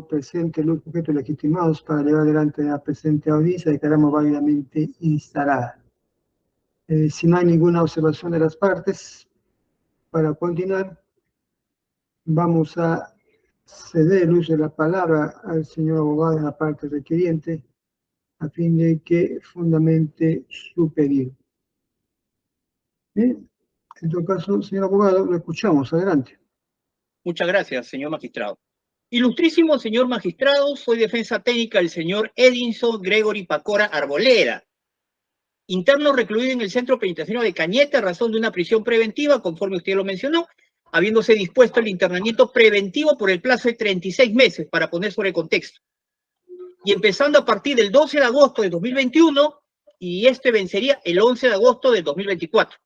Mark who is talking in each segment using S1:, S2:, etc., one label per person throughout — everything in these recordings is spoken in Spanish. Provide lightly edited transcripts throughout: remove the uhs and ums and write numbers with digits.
S1: presente los sujetos legitimados para llevar adelante la presente audiencia, declaramos válidamente instalada. Si no hay ninguna observación de las partes, para continuar, vamos a ceder el uso de la palabra al señor abogado de la parte requiriente a fin de que fundamente su pedido. Bien, en todo caso, señor abogado, lo escuchamos. Adelante.
S2: Muchas gracias, señor magistrado. Ilustrísimo señor magistrado, soy defensa técnica del señor Edinson Gregory Pacora Arboleda, interno recluido en el Centro Penitenciario de Cañete a razón de una prisión preventiva, conforme usted lo mencionó, habiéndose dispuesto el internamiento preventivo por el plazo de 36 meses, para poner sobre contexto. Y empezando a partir del 12 de agosto de 2021, y este vencería el 11 de agosto de 2024.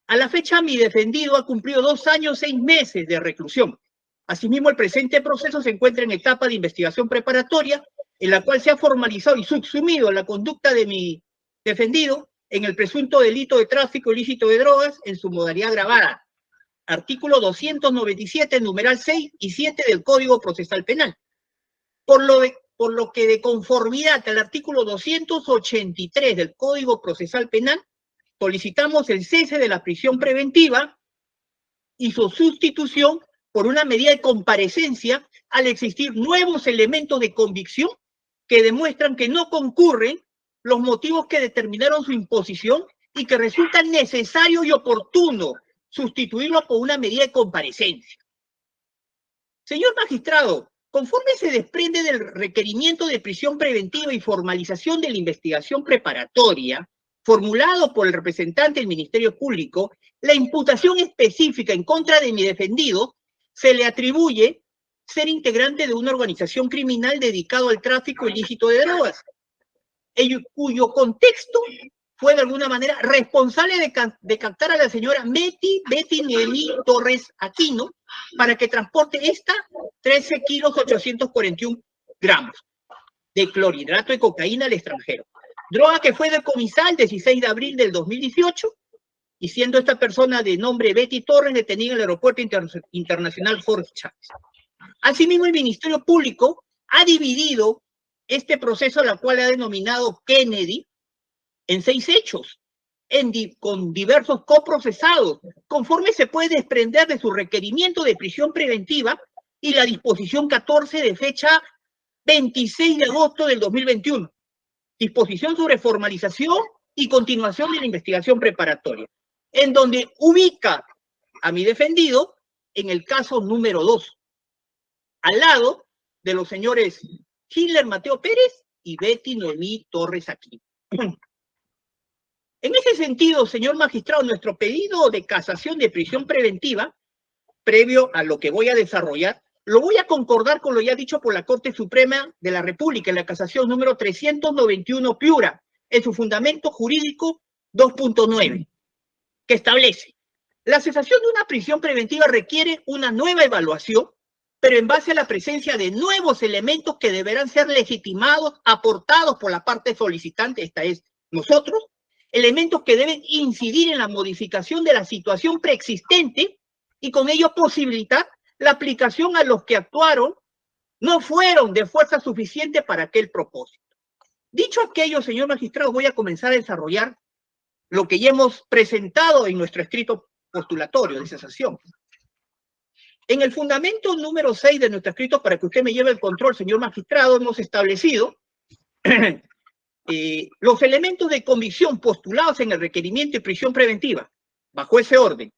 S2: A la fecha, mi defendido ha cumplido 2 años, 6 meses de reclusión. Asimismo, el presente proceso se encuentra en etapa de investigación preparatoria, en la cual se ha formalizado y subsumido la conducta de mi defendido en el presunto delito de tráfico ilícito de drogas en su modalidad agravada. Artículo 297, numeral 6 y 7 del Código Procesal Penal. Por lo que de conformidad al artículo 283 del Código Procesal Penal, solicitamos el cese de la prisión preventiva y su sustitución por una medida de comparecencia al existir nuevos elementos de convicción que demuestran que no concurren los motivos que determinaron su imposición y que resulta necesario y oportuno sustituirlo por una medida de comparecencia. Señor magistrado, conforme se desprende del requerimiento de prisión preventiva y formalización de la investigación preparatoria, formulado por el representante del Ministerio Público, la imputación específica en contra de mi defendido se le atribuye ser integrante de una organización criminal dedicada al tráfico ilícito de drogas, cuyo contexto fue de alguna manera responsable de captar a la señora Betty Noemí Torres Aquino para que transporte 13 kilos 841 gramos de clorhidrato de cocaína al extranjero. Droga que fue decomisada el 16 de abril del 2018 y siendo esta persona de nombre Betty Torres detenida en el aeropuerto internacional Jorge Chávez. Asimismo, el Ministerio Público ha dividido este proceso, al cual ha denominado Kennedy, en 6 hechos, con diversos coprocesados, conforme se puede desprender de su requerimiento de prisión preventiva y la disposición 14 de fecha 26 de agosto del 2021. Disposición sobre formalización y continuación de la investigación preparatoria, en donde ubica a mi defendido en el caso número 2, al lado de los señores Hitler Mateo Pérez y Betty Noemí Torres Aquino. En ese sentido, señor magistrado, nuestro pedido de casación de prisión preventiva, previo a lo que voy a desarrollar, lo voy a concordar con lo ya dicho por la Corte Suprema de la República en la casación número 391 Piura, en su fundamento jurídico 2.9, que establece: la cesación de una prisión preventiva requiere una nueva evaluación, pero en base a la presencia de nuevos elementos que deberán ser legitimados, aportados por la parte solicitante, esta es nosotros, elementos que deben incidir en la modificación de la situación preexistente y con ello posibilitar la aplicación a los que actuaron no fueron de fuerza suficiente para aquel propósito. Dicho aquello, señor magistrado, voy a comenzar a desarrollar lo que ya hemos presentado en nuestro escrito postulatorio de cesación. En el fundamento número 6 de nuestro escrito, para que usted me lleve el control, señor magistrado, hemos establecido los elementos de convicción postulados en el requerimiento de prisión preventiva, bajo ese orden: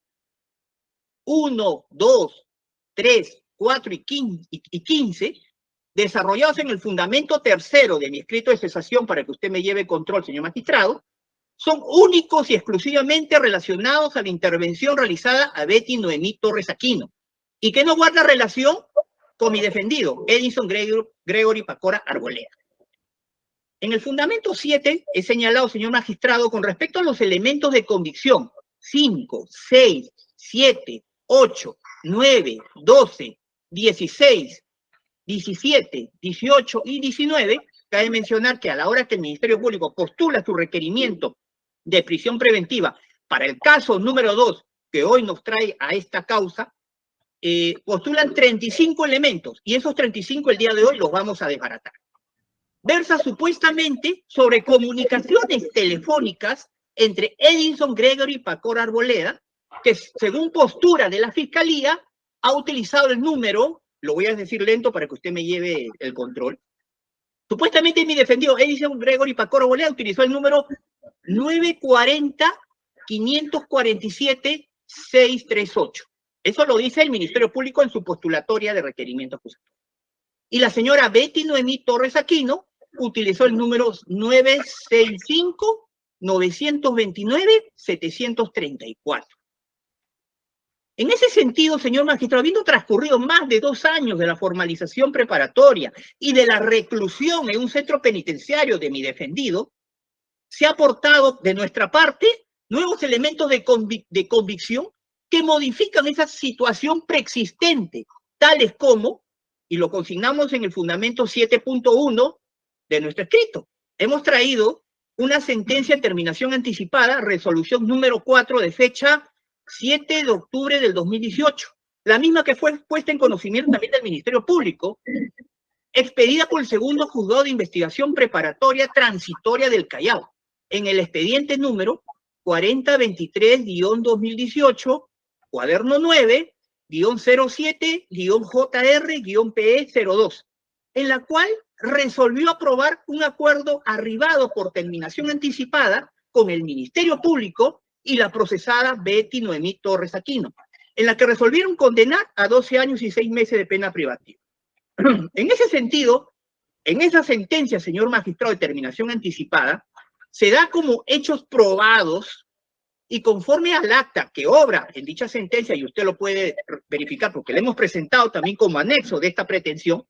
S2: 1, 2, 3, 4 y 15, desarrollados en el fundamento tercero de mi escrito de cesación, para que usted me lleve control, señor magistrado, son únicos y exclusivamente relacionados a la intervención realizada a Betty Noemí Torres Aquino, y que no guarda relación con mi defendido, Edinson Gregory Pacora Arboleda. En el fundamento 7 he señalado, señor magistrado, con respecto a los elementos de convicción 5, 6, 7, 8, 9, 12, 16, 17, 18 y 19, cabe mencionar que a la hora que el Ministerio Público postula su requerimiento de prisión preventiva para el caso número 2 que hoy nos trae a esta causa, postulan 35 elementos, y esos 35 el día de hoy los vamos a desbaratar. Versa supuestamente sobre comunicaciones telefónicas entre Edinson Gregory y Pacora Arboleda, que según postura de la Fiscalía, ha utilizado el número, lo voy a decir lento para que usted me lleve el control. Supuestamente mi defendido Edinson Gregory Pacora Arboleda utilizó el número 940-547-638. Eso lo dice el Ministerio Público en su postulatoria de requerimiento acusatorio. Y la señora Betty Noemí Torres Aquino utilizó el número 965-929-734. En ese sentido, señor magistrado, habiendo transcurrido más de 2 años de la formalización preparatoria y de la reclusión en un centro penitenciario de mi defendido, se ha aportado de nuestra parte nuevos elementos de convicción que modifican esa situación preexistente, tales como, y lo consignamos en el fundamento 7.1 de nuestro escrito, hemos traído una sentencia de terminación anticipada, resolución número 4 de fecha 7 de octubre del 2018, la misma que fue puesta en conocimiento también del Ministerio Público, expedida por el segundo juzgado de investigación preparatoria transitoria del Callao, en el expediente número 4023-2018, cuaderno 9-07-JR-PE02, en la cual resolvió aprobar un acuerdo arribado por terminación anticipada con el Ministerio Público y la procesada Betty Noemí Torres Aquino, en la que resolvieron condenar a 12 años y 6 meses de pena privativa. En ese sentido, en esa sentencia, señor magistrado de terminación anticipada, se da como hechos probados y conforme al acta que obra en dicha sentencia, y usted lo puede verificar porque le hemos presentado también como anexo de esta pretensión,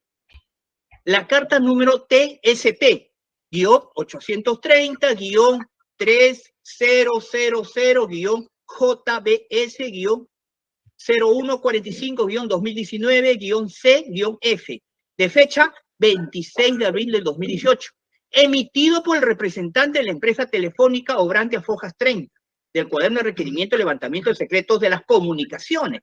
S2: la carta número TSP-8000-3000-0145-2019-C-F, de fecha 26 de abril del 2018, emitido por el representante de la empresa telefónica obrante a Fojas 30, del cuaderno de requerimiento de levantamiento de secretos de las comunicaciones,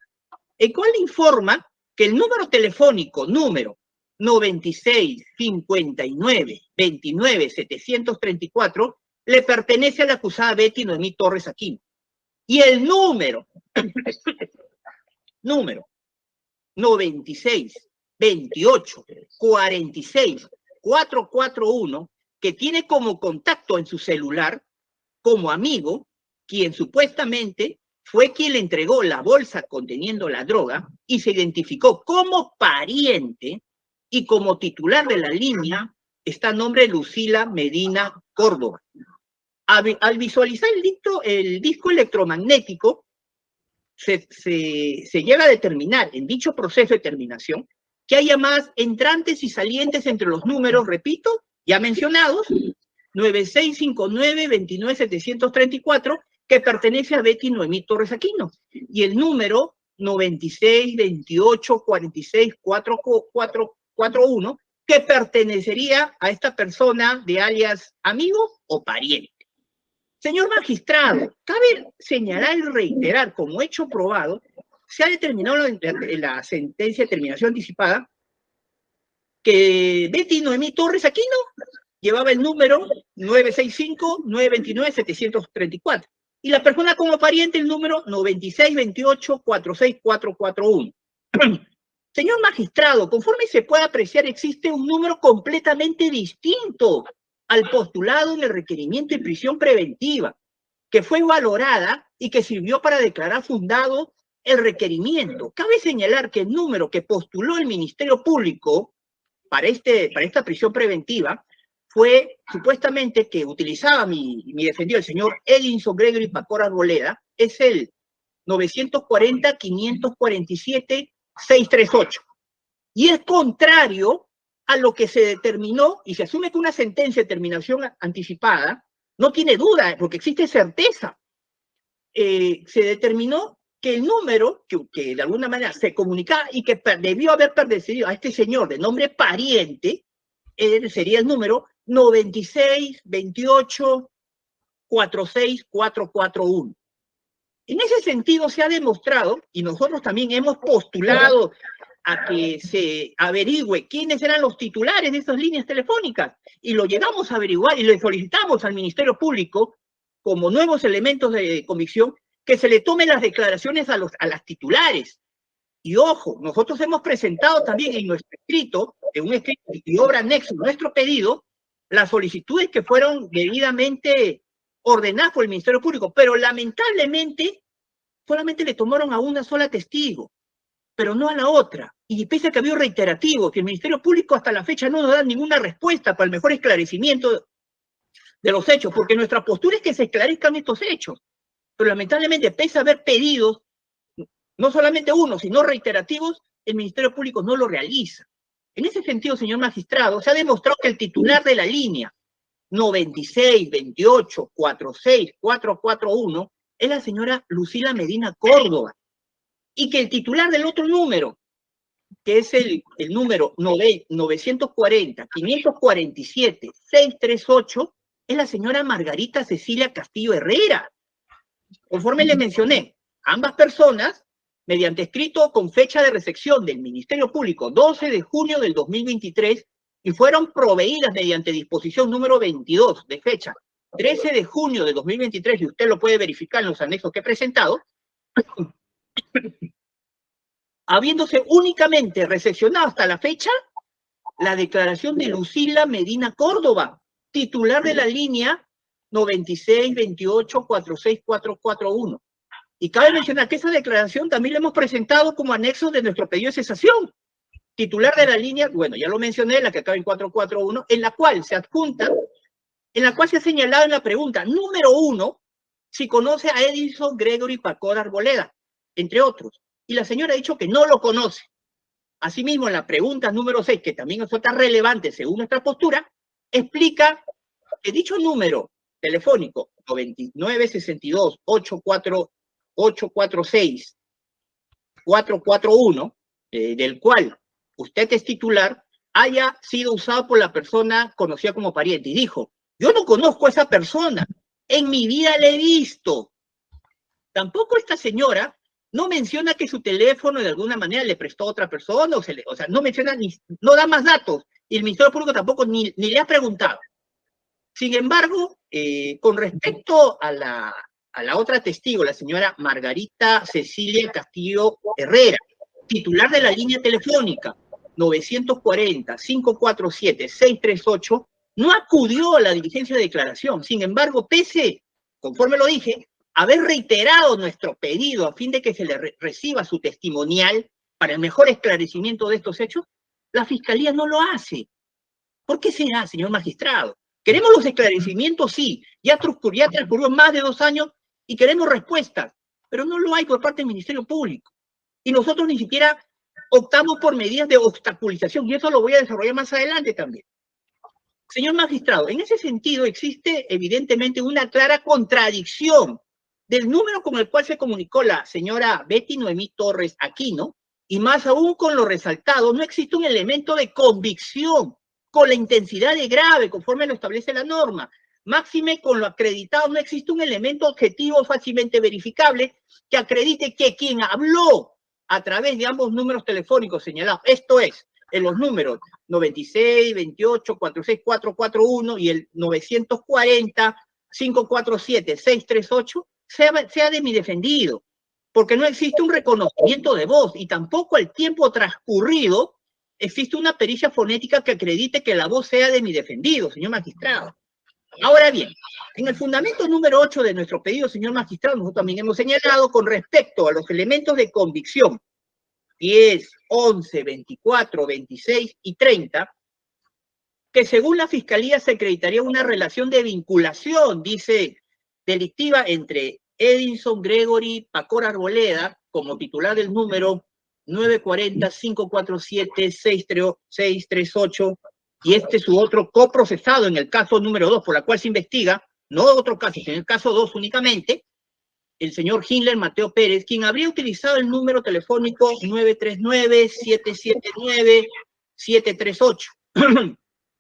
S2: el cual informa que el número telefónico número 96-59-29-734 le pertenece a la acusada Betty Noemí Torres Aquino. Y el número 96-28-46-441, que tiene como contacto en su celular como amigo, quien supuestamente fue quien le entregó la bolsa conteniendo la droga y se identificó como pariente y como titular de la línea está a nombre de Lucila Medina Córdoba. Al visualizar el disco electromagnético, se llega a determinar en dicho proceso de terminación que hay llamadas entrantes y salientes entre los números, repito, ya mencionados, 9659-29734, que pertenece a Betty Noemí Torres Aquino, y el número 96-28-46-441, que pertenecería a esta persona de alias amigo o pariente. Señor magistrado, cabe señalar y reiterar como hecho probado, se ha determinado en la sentencia de terminación anticipada que Betty Noemí Torres Aquino llevaba el número 965-929-734 y la persona como pariente el número 96-28-46441. Señor magistrado, conforme se puede apreciar, existe un número completamente distinto al postulado en el requerimiento de prisión preventiva, que fue valorada y que sirvió para declarar fundado el requerimiento. Cabe señalar que el número que postuló el Ministerio Público para esta prisión preventiva fue supuestamente que utilizaba mi defendido, el señor Edinson Gregory Pacora Arboleda, es el 940-547-638. Y es contrario a lo que se determinó, y se asume que una sentencia de terminación anticipada, no tiene duda, porque existe certeza. Se determinó que el número que de alguna manera se comunicaba y que debió haber pertenecido a este señor de nombre pariente, sería el número 96-28-46441. En ese sentido se ha demostrado, y nosotros también hemos postulado a que se averigüe quiénes eran los titulares de esas líneas telefónicas, y lo llegamos a averiguar y le solicitamos al Ministerio Público, como nuevos elementos de convicción, que se le tomen las declaraciones a las titulares. Y ojo, nosotros hemos presentado también en nuestro escrito, en un escrito y obra anexo, nuestro pedido, las solicitudes que fueron debidamente ordenadas por el Ministerio Público, pero lamentablemente solamente le tomaron a una sola testigo, pero no a la otra. Y pese a que ha habido reiterativos, que el Ministerio Público hasta la fecha no nos da ninguna respuesta para el mejor esclarecimiento de los hechos, porque nuestra postura es que se esclarezcan estos hechos. Pero lamentablemente, pese a haber pedidos, no solamente uno, sino reiterativos, el Ministerio Público no lo realiza. En ese sentido, señor magistrado, se ha demostrado que el titular de la línea 96 28 46 441 es la señora Lucila Medina Córdoba, y que el titular del otro número, que es el número 940 547 638, es la señora Margarita Cecilia Castillo Herrera. Conforme le mencioné, ambas personas, mediante escrito con fecha de recepción del Ministerio Público 12 de junio del 2023, y fueron proveídas mediante disposición número 22 de fecha 13 de junio de 2023, y usted lo puede verificar en los anexos que he presentado, habiéndose únicamente recepcionado hasta la fecha la declaración de Lucila Medina Córdoba, titular de la línea 96 28 46 441. Y cabe mencionar que esa declaración también la hemos presentado como anexo de nuestro pedido de cesación. Titular de la línea, bueno, ya lo mencioné, la que acaba en 441, en la cual se adjunta, en la cual se ha señalado en la pregunta número 1, si conoce a Edinson Gregory Pacora Arboleda, entre otros. Y la señora ha dicho que no lo conoce. Asimismo, en la pregunta número 6, que también es otra relevante según nuestra postura, explica que dicho número telefónico 9962 846 441, del cual usted es titular, haya sido usado por la persona conocida como pariente. Y dijo, yo no conozco a esa persona, en mi vida la he visto. Tampoco esta señora no menciona que su teléfono de alguna manera le prestó a otra persona, o sea, no menciona, no da más datos, y el Ministerio Público tampoco ni le ha preguntado. Sin embargo, con respecto a la otra testigo, la señora Margarita Cecilia Castillo Herrera, titular de la línea telefónica 940-547-638, no acudió a la diligencia de declaración. Sin embargo, pese, conforme lo dije, haber reiterado nuestro pedido a fin de que se le reciba su testimonial para el mejor esclarecimiento de estos hechos, la Fiscalía no lo hace. ¿Por qué será, señor magistrado? Queremos los esclarecimientos, sí. Ya transcurrió más de 2 años y queremos respuestas, pero no lo hay por parte del Ministerio Público. Y nosotros ni siquiera optamos por medidas de obstaculización, y eso lo voy a desarrollar más adelante también. Señor magistrado, en ese sentido existe evidentemente una clara contradicción del número con el cual se comunicó la señora Betty Noemí Torres Aquino, y más aún con lo resaltado, no existe un elemento de convicción con la intensidad de grave, conforme lo establece la norma. Máxime, con lo acreditado, no existe un elemento objetivo fácilmente verificable que acredite que quien habló a través de ambos números telefónicos señalados, esto es, en los números 96, 28, 46, 441 y el 940, 547, 638, sea de mi defendido, porque no existe un reconocimiento de voz y tampoco al tiempo transcurrido existe una pericia fonética que acredite que la voz sea de mi defendido, señor magistrado. Ahora bien, en el fundamento número 8 de nuestro pedido, señor magistrado, nosotros también hemos señalado con respecto a los elementos de convicción 10, 11, 24, 26 y 30, que según la Fiscalía se acreditaría una relación de vinculación, dice, delictiva entre Edinson Gregory Pacora Arboleda, como titular del número 940-547-638, y su otro coprocesado en el caso número 2, por la cual se investiga, no otro caso, sino en el caso 2 únicamente, el señor Hindler Mateo Pérez, quien habría utilizado el número telefónico 939-779-738.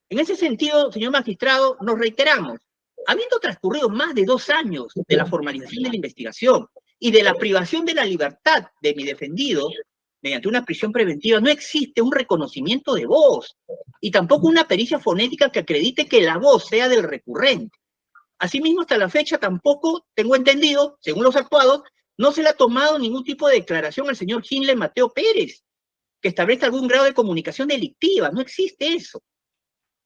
S2: En ese sentido, señor magistrado, nos reiteramos, habiendo transcurrido más de 2 años de la formalización de la investigación y de la privación de la libertad de mi defendido mediante una prisión preventiva, no existe un reconocimiento de voz y tampoco una pericia fonética que acredite que la voz sea del recurrente. Asimismo, hasta la fecha tampoco, tengo entendido, según los actuados, no se le ha tomado ningún tipo de declaración al señor Hinle Mateo Pérez, que establezca algún grado de comunicación delictiva. No existe eso.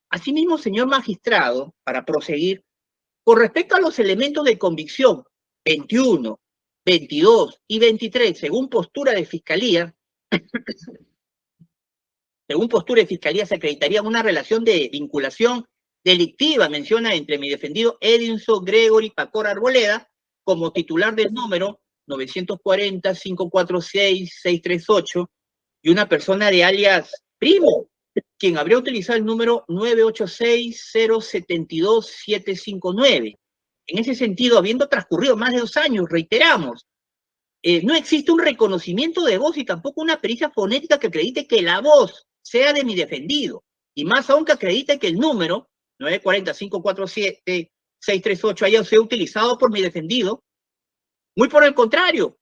S2: Asimismo, señor magistrado, para proseguir, con respecto a los elementos de convicción 21, 22 y 23, según postura de fiscalía, se acreditaría una relación de vinculación delictiva, menciona entre mi defendido Edinson Gregory Pacora Arboleda, como titular del número 940-546-638, y una persona de alias Primo, quien habría utilizado el número 986-072-759. En ese sentido, habiendo transcurrido más de 2 años, reiteramos, no existe un reconocimiento de voz y tampoco una pericia fonética que acredite que la voz sea de mi defendido, y más aún que acredite que el número 940-547-638 haya sido utilizado por mi defendido. Muy por el contrario,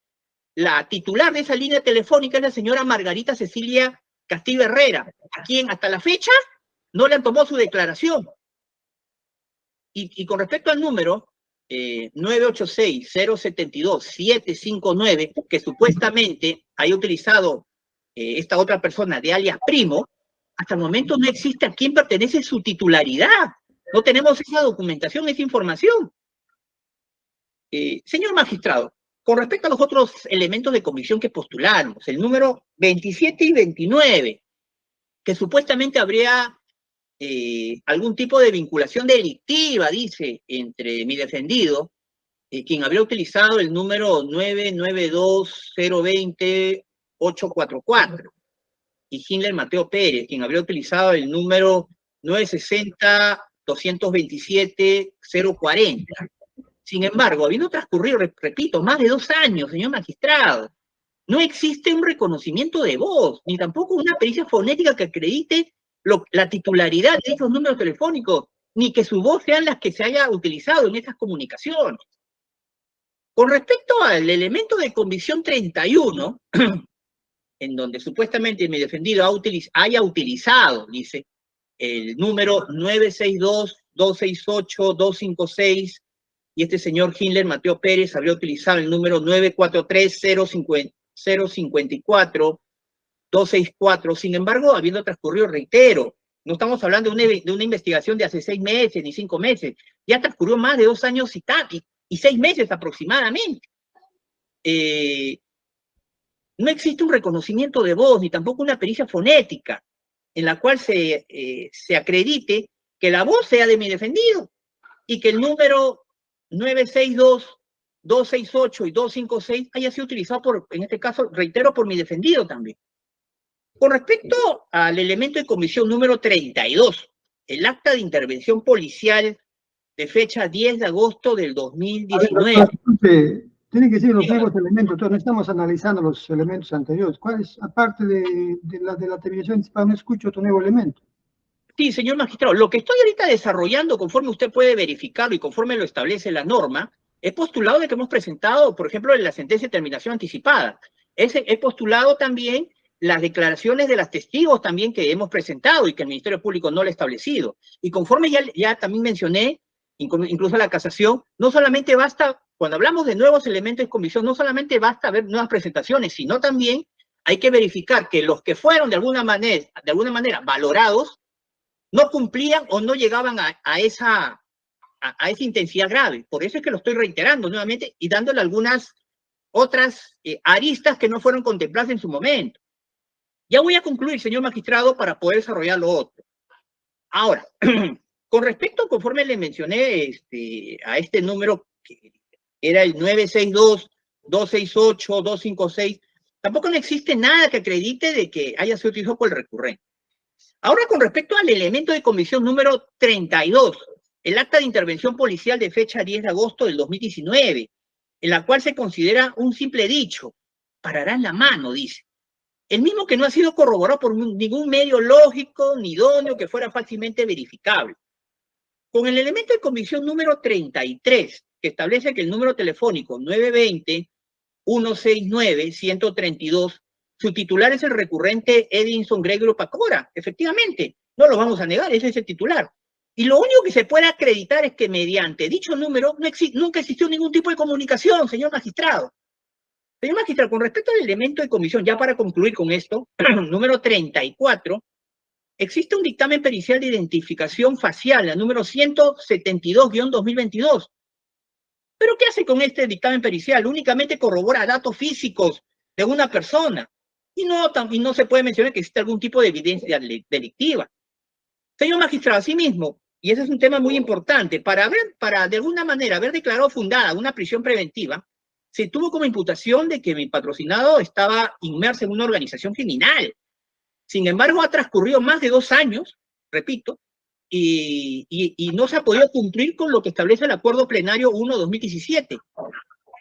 S2: la titular de esa línea telefónica es la señora Margarita Cecilia Castillo Herrera, a quien hasta la fecha no le han tomado su declaración. Y con respecto al número 986-072-759, que supuestamente haya utilizado esta otra persona de alias Primo, hasta el momento no existe a quién pertenece su titularidad. No tenemos esa documentación, esa información. Señor magistrado, con respecto a los otros elementos de convicción que postulamos, el número 27 y 29, que supuestamente habría algún tipo de vinculación delictiva, dice, entre mi defendido, quien habría utilizado el número 992-020-844, y Hinle Mateo Pérez, quien habría utilizado el número 960-227-040. Sin embargo, habiendo transcurrido, repito, más de 2 años, señor magistrado, no existe un reconocimiento de voz, ni tampoco una pericia fonética que acredite la titularidad de esos números telefónicos, ni que su voz sean las que se haya utilizado en estas comunicaciones. Con respecto al elemento de convicción 31, en donde supuestamente mi defendido haya utilizado, dice, el número 962-268-256, y este señor Hinle Mateo Pérez habría utilizado el número 943-054-264. Sin embargo, habiendo transcurrido, reitero, no estamos hablando de una investigación de hace 6 meses ni 5 meses, ya transcurrió más de 2 años y 6 meses aproximadamente. No existe un reconocimiento de voz, ni tampoco una pericia fonética, en la cual se acredite que la voz sea de mi defendido, y que el número 962, 268 y 256 haya sido utilizado en este caso, reitero, por mi defendido también. Con respecto al elemento de comisión número 32, el acta de intervención policial de fecha 10 de agosto del 2019.
S1: Tienen que ser los nuevos elementos, entonces no estamos analizando los elementos anteriores. ¿Cuál es, aparte de la terminación anticipada, no escucho otro nuevo elemento?
S2: Sí, señor magistrado, lo que estoy ahorita desarrollando, conforme usted puede verificarlo y conforme lo establece la norma, es postulado de que hemos presentado, por ejemplo, en la sentencia de terminación anticipada. He postulado también las declaraciones de los testigos también que hemos presentado y que el Ministerio Público no lo ha establecido. Y conforme ya también mencioné, incluso la casación, no solamente basta, cuando hablamos de nuevos elementos de convicción, no solamente basta ver nuevas presentaciones, sino también hay que verificar que los que fueron de alguna manera valorados no cumplían o no llegaban a esa intensidad grave. Por eso es que lo estoy reiterando nuevamente y dándole algunas otras aristas que no fueron contempladas en su momento. Ya voy a concluir, señor magistrado, para poder desarrollar lo otro. Ahora, con respecto, conforme le mencioné a este número, que era el 962-268-256, tampoco no existe nada que acredite de que haya sido utilizado por el recurrente. Ahora, con respecto al elemento de comisión número 32, el acta de intervención policial de fecha 10 de agosto del 2019, en la cual se considera un simple dicho, parará en la mano, dice. El mismo que no ha sido corroborado por ningún medio lógico ni idóneo que fuera fácilmente verificable. Con el elemento de convicción número 33, que establece que el número telefónico 169-132, su titular es el recurrente Edinson Gregory Pacora, efectivamente, no lo vamos a negar, ese es el titular. Y lo único que se puede acreditar es que mediante dicho número nunca existió ningún tipo de comunicación, señor magistrado. Señor magistrado, con respecto al elemento de comisión, ya para concluir con esto, número 34, existe un dictamen pericial de identificación facial, el número 172-2022. ¿Pero qué hace con este dictamen pericial? Únicamente corrobora datos físicos de una persona. Y no se puede mencionar que existe algún tipo de evidencia delictiva. Señor magistrado, asimismo, y ese es un tema muy importante, para de alguna manera haber declarado fundada una prisión preventiva, se tuvo como imputación de que mi patrocinado estaba inmerso en una organización criminal. Sin embargo, ha transcurrido más de 2 años, repito, y no se ha podido cumplir con lo que establece el Acuerdo Plenario 1/2017,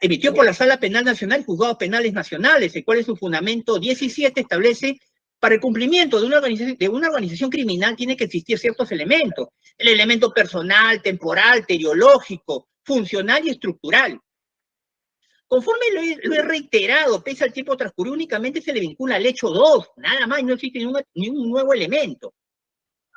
S2: emitido por la Sala Penal Nacional y Juzgados Penales Nacionales, el cual en su fundamento 17 establece para el cumplimiento de una organización criminal tiene que existir ciertos elementos. El elemento personal, temporal, teleológico, funcional y estructural. Conforme lo he reiterado, pese al tiempo transcurrido, únicamente se le vincula al hecho 2, nada más, no existe ningún nuevo elemento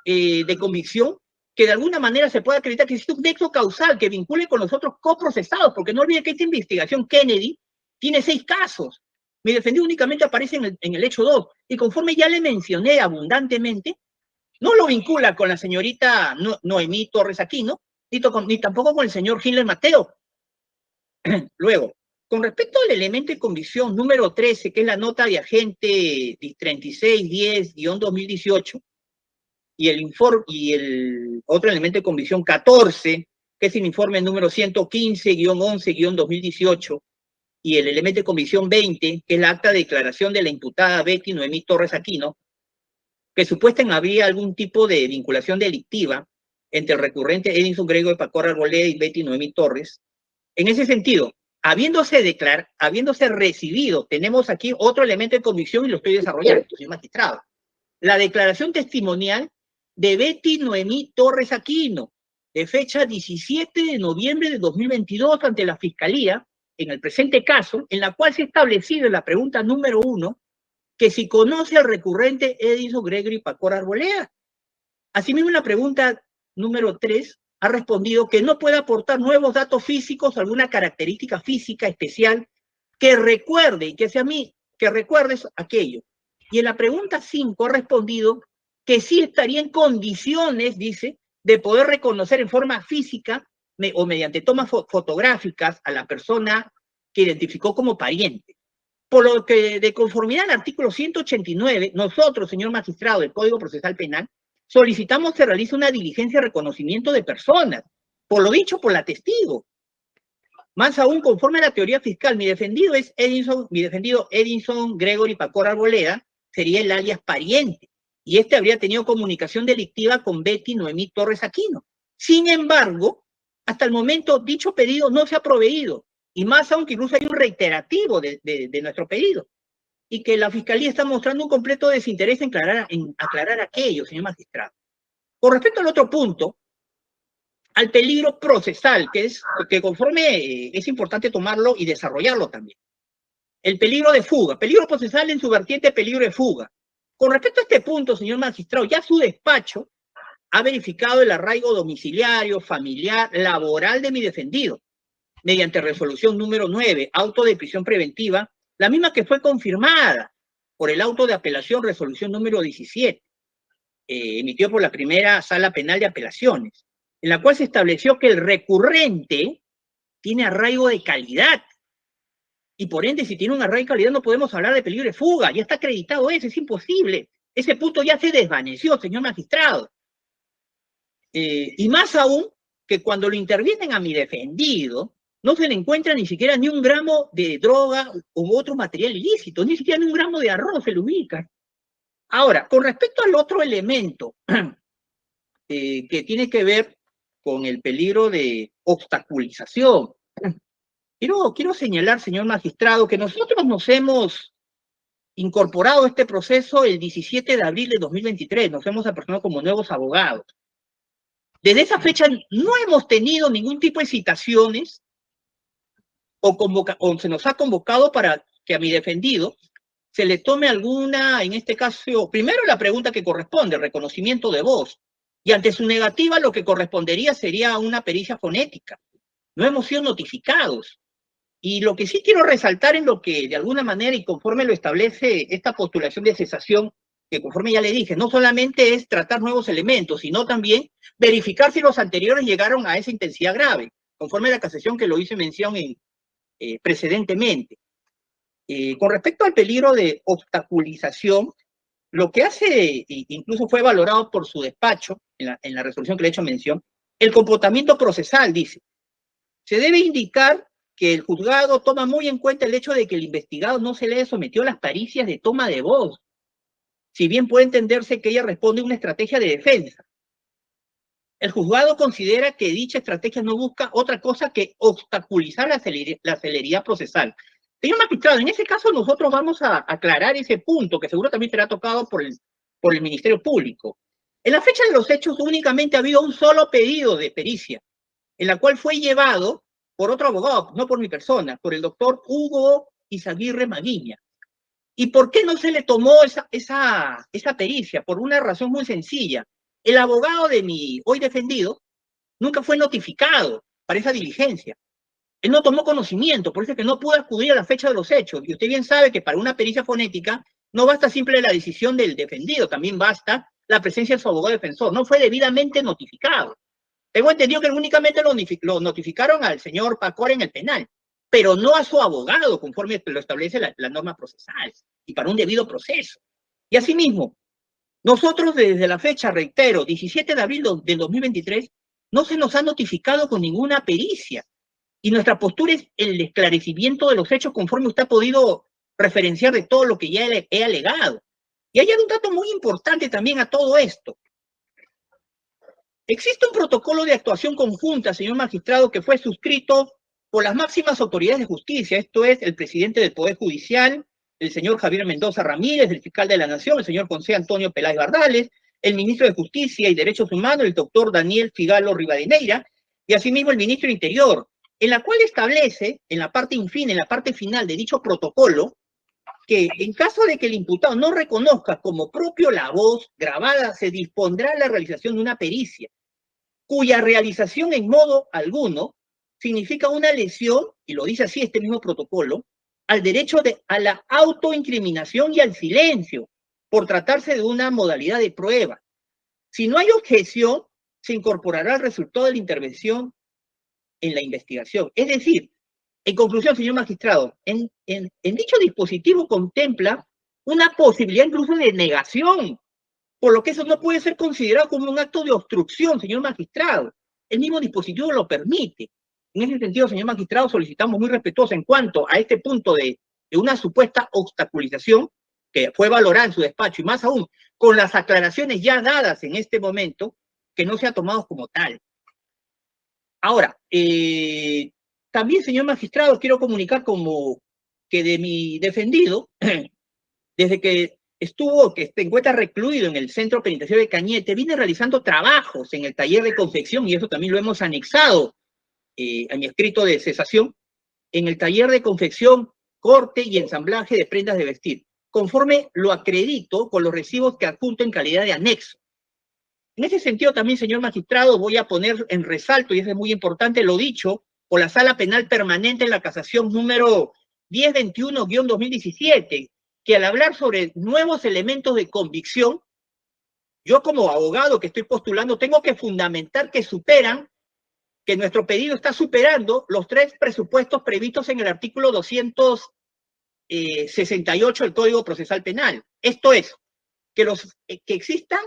S2: de convicción que de alguna manera se pueda acreditar que existe un nexo causal que vincule con los otros coprocesados, porque no olviden que esta investigación Kennedy tiene 6 casos. Mi defendido únicamente aparece en el hecho 2, y conforme ya le mencioné abundantemente, no lo vincula con la señorita Noemí Torres Aquino, ni tampoco con el señor Hitler Mateo. Luego, con respecto al elemento de convicción número 13, que es la nota de agente 3610-2018, y el otro elemento de convicción 14, que es el informe número 115-11-2018, y el elemento de convicción 20, que es la acta de declaración de la imputada Betty Noemí Torres Aquino, que supuestamente había algún tipo de vinculación delictiva entre el recurrente Edinson Gregory Pacora Arboleda y Betty Noemí Torres. En ese sentido, habiéndose recibido, tenemos aquí otro elemento de convicción y lo estoy desarrollando, señor magistrado. La declaración testimonial de Betty Noemí Torres Aquino, de fecha 17 de noviembre de 2022 ante la Fiscalía, en el presente caso, en la cual se ha establecido en la pregunta número 1 que si conoce al recurrente Edinson Gregory Pacora Arboleda. Asimismo, en la pregunta número 3 ha respondido que no puede aportar nuevos datos físicos, alguna característica física especial que recuerde, que recuerde aquello. Y en la pregunta 5 ha respondido que sí estaría en condiciones, dice, de poder reconocer en forma física o mediante tomas fotográficas a la persona que identificó como pariente. Por lo que, de conformidad al artículo 189, nosotros, señor magistrado del Código Procesal Penal, solicitamos que realice una diligencia de reconocimiento de personas, por lo dicho por la testigo. Más aún, conforme a la teoría fiscal, mi defendido Edinson Gregory Pacora Arboleda sería el alias pariente, y este habría tenido comunicación delictiva con Betty Noemí Torres Aquino. Sin embargo, hasta el momento dicho pedido no se ha proveído, y más aún que incluso hay un reiterativo de nuestro pedido, y que la Fiscalía está mostrando un completo desinterés en aclarar aquello, señor magistrado. Con respecto al otro punto, al peligro procesal, que conforme es importante tomarlo y desarrollarlo también. El peligro de fuga, peligro procesal en su vertiente peligro de fuga. Con respecto a este punto, señor magistrado, ya su despacho ha verificado el arraigo domiciliario, familiar, laboral de mi defendido, mediante resolución número 9, auto de prisión preventiva, la misma que fue confirmada por el auto de apelación resolución número 17, emitido por la primera Sala Penal de Apelaciones, en la cual se estableció que el recurrente tiene arraigo de calidad. Y por ende, si tiene un arraigo de calidad, no podemos hablar de peligro de fuga. Ya está acreditado eso, es imposible. Ese punto ya se desvaneció, señor magistrado. Y más aún, que cuando lo intervienen a mi defendido, no se le encuentra ni siquiera ni un gramo de droga u otro material ilícito, ni siquiera ni un gramo de arroz se lo ubica. Ahora, con respecto al otro elemento que tiene que ver con el peligro de obstaculización, quiero señalar, señor magistrado, que nosotros nos hemos incorporado a este proceso el 17 de abril de 2023, nos hemos apersonado como nuevos abogados. Desde esa fecha no hemos tenido ningún tipo de citaciones o se nos ha convocado para que a mi defendido se le tome alguna, en este caso, primero la pregunta que corresponde, reconocimiento de voz, y ante su negativa lo que correspondería sería una pericia fonética. No hemos sido notificados. Y lo que sí quiero resaltar en lo que de alguna manera y conforme lo establece esta postulación de cesación, que conforme ya le dije, no solamente es tratar nuevos elementos, sino también verificar si los anteriores llegaron a esa intensidad grave, conforme a la casación que lo hice mención precedentemente. Con respecto al peligro de obstaculización, lo que hace, incluso fue valorado por su despacho, en la resolución que le he hecho mención, el comportamiento procesal, dice, se debe indicar que el juzgado toma muy en cuenta el hecho de que el investigado no se le sometió a las pericias de toma de voz, si bien puede entenderse que ella responde a una estrategia de defensa. El juzgado considera que dicha estrategia no busca otra cosa que obstaculizar la celeridad procesal. Señor magistrado, en ese caso nosotros vamos a aclarar ese punto, que seguro también será tocado por el Ministerio Público. En la fecha de los hechos únicamente ha habido un solo pedido de pericia, en la cual fue llevado por otro abogado, no por mi persona, por el doctor Hugo Izaguirre Maguiña. ¿Y por qué no se le tomó esa pericia? Por una razón muy sencilla. El abogado de mi hoy defendido nunca fue notificado para esa diligencia. Él no tomó conocimiento, por eso es que no pudo acudir a la fecha de los hechos. Y usted bien sabe que para una pericia fonética no basta simple la decisión del defendido, también basta la presencia de su abogado defensor. No fue debidamente notificado. Tengo entendido que únicamente lo notificaron al señor Pacora en el penal, pero no a su abogado, conforme lo establece la norma procesal, y para un debido proceso. Y asimismo, nosotros desde la fecha, reitero, 17 de abril del 2023, no se nos ha notificado con ninguna pericia. Y nuestra postura es el esclarecimiento de los hechos conforme usted ha podido referenciar de todo lo que ya he alegado. Y hay un dato muy importante también a todo esto. Existe un protocolo de actuación conjunta, señor magistrado, que fue suscrito por las máximas autoridades de justicia, esto es, el presidente del Poder Judicial, el señor Javier Mendoza Ramírez, el fiscal de la Nación, el señor José Antonio Peláez Bardales, el ministro de Justicia y Derechos Humanos, el doctor Daniel Figalo Rivadeneira, y asimismo el ministro del Interior, en la cual establece, en la parte final de dicho protocolo, que en caso de que el imputado no reconozca como propio la voz grabada, se dispondrá la realización de una pericia, cuya realización en modo alguno significa una lesión, y lo dice así este mismo protocolo, al derecho a la autoincriminación y al silencio, por tratarse de una modalidad de prueba. Si no hay objeción, se incorporará el resultado de la intervención en la investigación. Es decir, en conclusión, señor magistrado, en dicho dispositivo contempla una posibilidad incluso de negación, por lo que eso no puede ser considerado como un acto de obstrucción, señor magistrado. El mismo dispositivo lo permite. En ese sentido, señor magistrado, solicitamos muy respetuosos en cuanto a este punto de una supuesta obstaculización que fue valorada en su despacho, y más aún, con las aclaraciones ya dadas en este momento, que no se ha tomado como tal. Ahora, también, señor magistrado, quiero comunicar como que de mi defendido, desde que se encuentra recluido en el centro penitenciario de Cañete, viene realizando trabajos en el taller de confección, y eso también lo hemos anexado a mi escrito de cesación, en el taller de confección, corte y ensamblaje de prendas de vestir, conforme lo acredito con los recibos que adjunto en calidad de anexo. En ese sentido también, señor magistrado, voy a poner en resalto, y eso es muy importante, lo dicho por la Sala Penal Permanente en la casación número 1021-2017, que al hablar sobre nuevos elementos de convicción, yo como abogado que estoy postulando tengo que fundamentar que nuestro pedido está superando los 3 presupuestos previstos en el artículo 268 del Código Procesal Penal. Esto es, que existan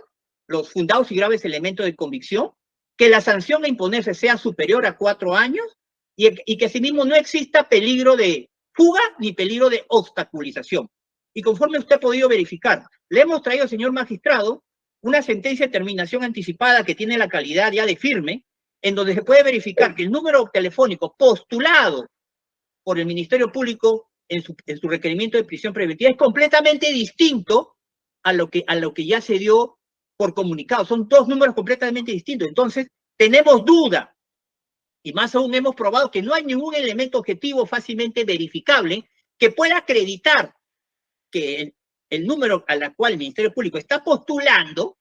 S2: los fundados y graves elementos de convicción, que la sanción a imponerse sea superior a 4 años y que asimismo no exista peligro de fuga ni peligro de obstaculización. Y conforme usted ha podido verificar, le hemos traído, señor magistrado, una sentencia de terminación anticipada que tiene la calidad ya de firme, en donde se puede verificar que el número telefónico postulado por el Ministerio Público en su requerimiento de prisión preventiva es completamente distinto a lo que ya se dio por comunicado. Son 2 números completamente distintos. Entonces, tenemos duda Y más aún hemos probado que no hay ningún elemento objetivo fácilmente verificable que pueda acreditar que el número a la cual el Ministerio Público está postulando,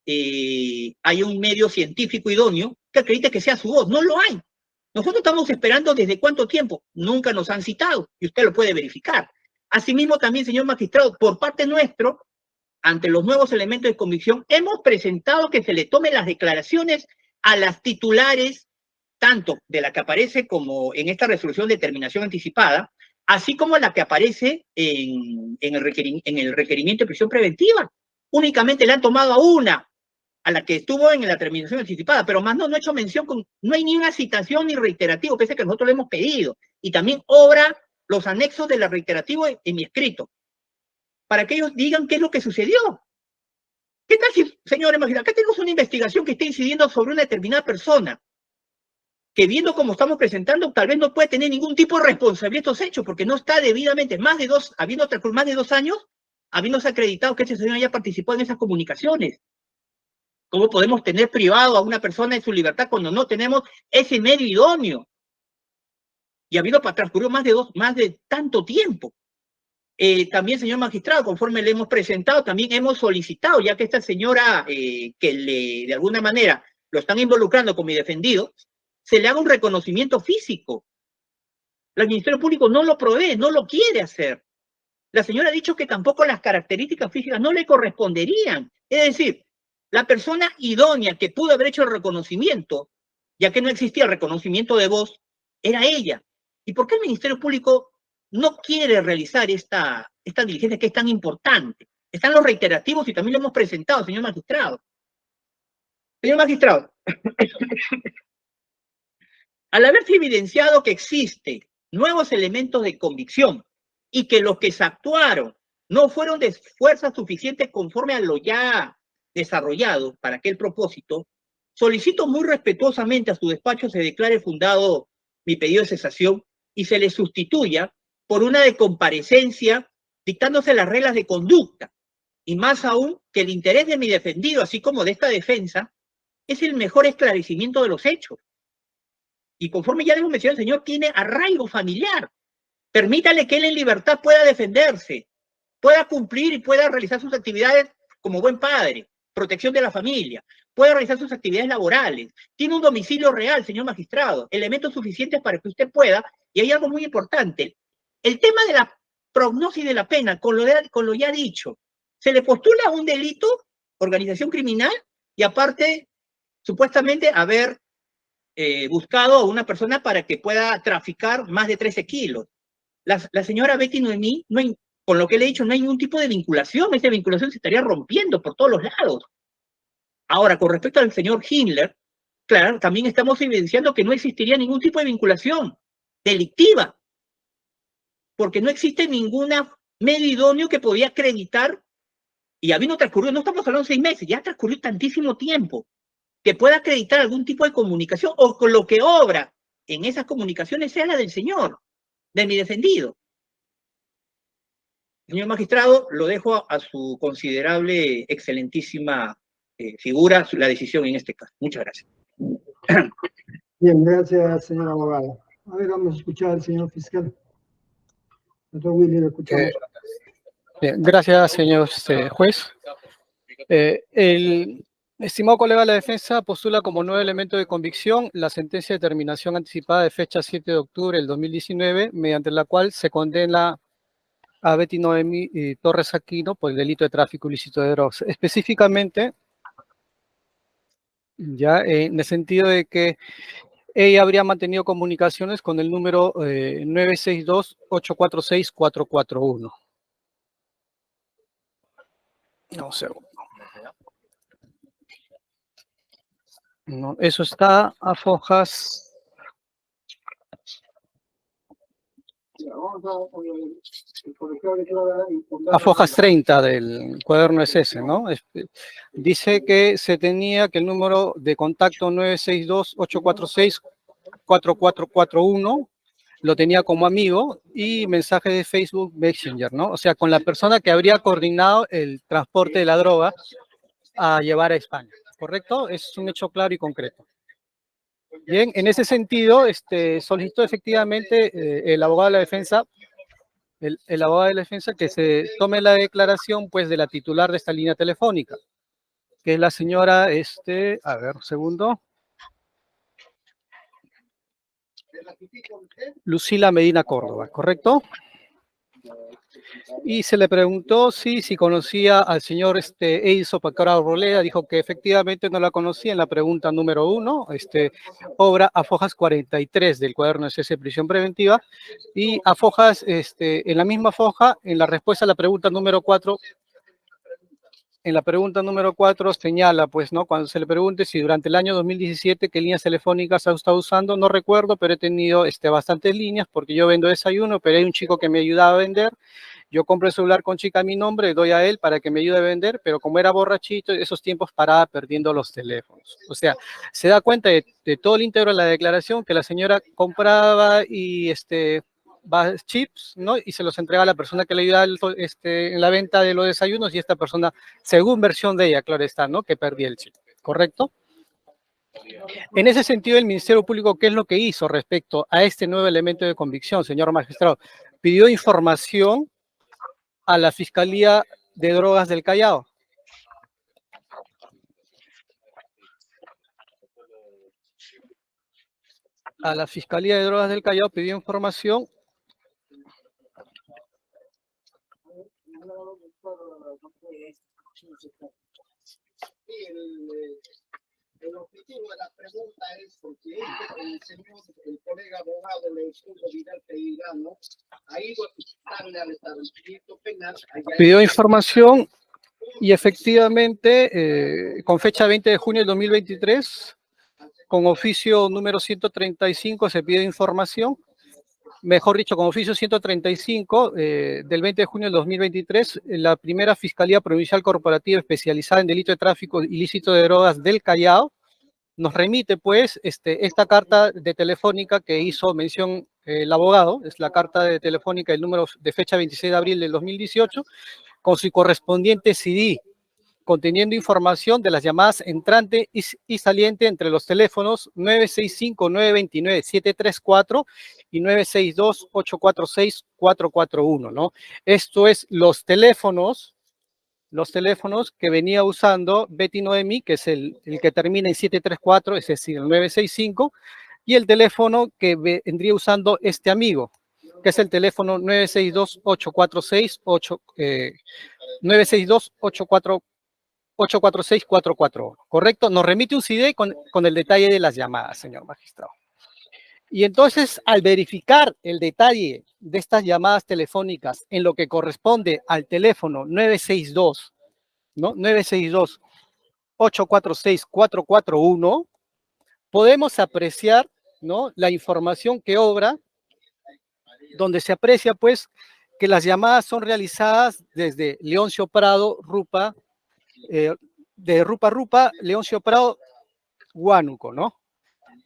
S2: hay un medio científico idóneo que acredite que sea su voz. No lo hay. Nosotros estamos esperando desde cuánto tiempo. Nunca nos han citado y usted lo puede verificar. Asimismo también, señor magistrado, por parte nuestro, ante los nuevos elementos de convicción, hemos presentado que se le tomen las declaraciones a las titulares, tanto de la que aparece como en esta resolución de terminación anticipada, así como la que aparece en el requerimiento de prisión preventiva. Únicamente le han tomado a una, a la que estuvo en la terminación anticipada, pero más no ha hecho mención, no hay ni una citación ni reiterativo, pese a que nosotros le hemos pedido. Y también obra los anexos de la reiterativo en mi escrito, para que ellos digan qué es lo que sucedió. ¿Qué tal si, señores magistrados, acá tenemos una investigación que está incidiendo sobre una determinada persona, que viendo cómo estamos presentando, tal vez no puede tener ningún tipo de responsabilidad de estos hechos, porque no está debidamente, habiendo transcurrido más de 2 años, habiéndose acreditado que ese señor haya participado en esas comunicaciones? ¿Cómo podemos tener privado a una persona de su libertad cuando no tenemos ese medio idóneo? Y habiendo transcurrido más de tanto tiempo. También, señor magistrado, conforme le hemos presentado, también hemos solicitado, ya que esta señora, de alguna manera lo están involucrando con mi defendido, se le haga un reconocimiento físico. El Ministerio Público no lo provee, no lo quiere hacer. La señora ha dicho que tampoco las características físicas no le corresponderían. Es decir, la persona idónea que pudo haber hecho el reconocimiento, ya que no existía el reconocimiento de voz, era ella. ¿Y por qué el Ministerio Público no quiere realizar esta diligencia que es tan importante? Están los reiterativos y también lo hemos presentado, señor magistrado. Señor magistrado, al haberse evidenciado que existen nuevos elementos de convicción y que los que se actuaron no fueron de fuerza suficiente conforme a lo ya desarrollado para aquel propósito, solicito muy respetuosamente a su despacho se declare fundado mi pedido de cesación y se le sustituya por una de comparecencia dictándose las reglas de conducta, y más aún que el interés de mi defendido, así como de esta defensa, es el mejor esclarecimiento de los hechos. Y conforme ya les mencionado, el señor tiene arraigo familiar. Permítale que él en libertad pueda defenderse, pueda cumplir y pueda realizar sus actividades como buen padre, protección de la familia, pueda realizar sus actividades laborales. Tiene un domicilio real, señor magistrado, elementos suficientes para que usted pueda. Y hay algo muy importante. El tema de la prognosis de la pena, con lo ya dicho, se le postula un delito, organización criminal, y aparte, supuestamente, haber buscado a una persona para que pueda traficar más de 13 kilos. La señora Betty Noemí, con lo que le he dicho, no hay ningún tipo de vinculación. Esa vinculación se estaría rompiendo por todos los lados. Ahora, con respecto al señor Hindler, claro, también estamos evidenciando que no existiría ningún tipo de vinculación delictiva, porque no existe ninguna medio idóneo que podía acreditar, y habiendo transcurrido, no estamos hablando de 6 meses, ya transcurrió tantísimo tiempo, que pueda acreditar algún tipo de comunicación o con lo que obra en esas comunicaciones sea la del señor, de mi defendido. Señor magistrado, lo dejo a su considerable, excelentísima figura, la decisión en este caso. Muchas gracias.
S1: Bien, gracias, señor abogado. A ver, vamos a escuchar al señor fiscal. Doctor Willy, lo escuchamos.
S3: Bien, gracias, señor juez. El estimado colega de la defensa postula como nuevo elemento de convicción la sentencia de terminación anticipada de fecha 7 de octubre del 2019, mediante la cual se condena a Betty Noemí Torres Aquino por el delito de tráfico ilícito de drogas. Específicamente, ya en el sentido de que ella habría mantenido comunicaciones con el número 962-846-441. No sé. No, eso está a fojas. A fojas 30 del cuaderno es ese, ¿no? Dice que se tenía que el número de contacto 962-846-4441 lo tenía como amigo y mensaje de Facebook Messenger, ¿no? O sea, con la persona que habría coordinado el transporte de la droga a llevar a España, ¿correcto? Es un hecho claro y concreto. Bien, en ese sentido, solicitó efectivamente el abogado de la defensa, el abogado de la defensa que se tome la declaración pues de la titular de esta línea telefónica, que es la señora, a ver, un segundo. Lucila Medina Córdoba, ¿correcto? Y se le preguntó si conocía al señor Edison Pacora Arboleda, dijo que efectivamente no la conocía en la pregunta número 1, obra a fojas 43 del cuaderno de cese de prisión preventiva, y a fojas, en la misma foja, en la respuesta a la pregunta número 4, en la pregunta número 4 señala, pues, ¿no? Cuando se le pregunte si durante el año 2017 qué líneas telefónicas ha estado usando, no recuerdo, pero he tenido bastantes líneas porque yo vendo desayuno, pero hay un chico que me ayudaba a vender. Yo compro el celular con chica a mi nombre, doy a él para que me ayude a vender, pero como era borrachito, esos tiempos paraba perdiendo los teléfonos. O sea, se da cuenta de todo el íntegro de la declaración que la señora compraba y chips, ¿no? Y se los entregaba a la persona que le ayudaba en la venta de los desayunos y esta persona, según versión de ella, claro está, ¿no? Que perdía el chip, ¿correcto? En ese sentido, el Ministerio Público, ¿qué es lo que hizo respecto a este nuevo elemento de convicción, señor magistrado? Pidió información a la Fiscalía de Drogas del Callao. A la Fiscalía de Drogas del Callao pidió información.
S4: El objetivo de la pregunta es porque el colega abogado Leopoldo Vidal Peirano ha ido a visitarle al establecimiento penal.
S3: Pidió información y efectivamente, con fecha 20 de junio del 2023, con oficio número 135 se pide información, mejor dicho, con oficio 135 del 20 de junio del 2023, la primera Fiscalía Provincial Corporativa especializada en delito de tráfico ilícito de drogas del Callao nos remite pues esta carta de telefónica que hizo mención el abogado, es la carta de telefónica del número de fecha 26 de abril del 2018, con su correspondiente CD, conteniendo información de las llamadas entrante y saliente entre los teléfonos 965-929-734 y 962-846-441, ¿no? Esto es los teléfonos que venía usando Betty Noemi, que es el que termina en 734, es decir, el 965, y el teléfono que vendría usando este amigo, que es el teléfono 962-846-441, ¿correcto? Nos remite un CD con el detalle de las llamadas, señor magistrado. Y entonces, al verificar el detalle de estas llamadas telefónicas en lo que corresponde al teléfono 962, ¿no? 962-846-441, podemos apreciar, ¿no? La información que obra, donde se aprecia, pues, que las llamadas son realizadas desde Leoncio Prado, Rupa, de Rupa, Leoncio Prado, Huánuco, ¿no?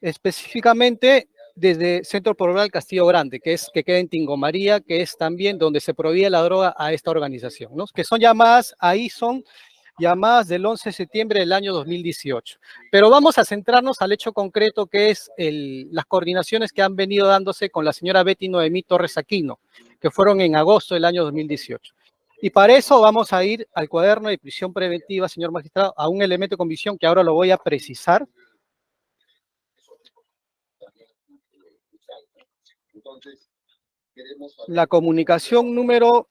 S3: Específicamente desde Centro Poblacional Castillo Grande, que queda en Tingomaría, que es también donde se prohíbe la droga a esta organización, ¿no? Que son llamadas, ahí son llamadas del 11 de septiembre del año 2018. Pero vamos a centrarnos al hecho concreto que es las coordinaciones que han venido dándose con la señora Betty Noemí Torres Aquino, que fueron en agosto del año 2018. Y para eso vamos a ir al cuaderno de prisión preventiva, señor magistrado, a un elemento de convicción que ahora lo voy a precisar. La comunicación número...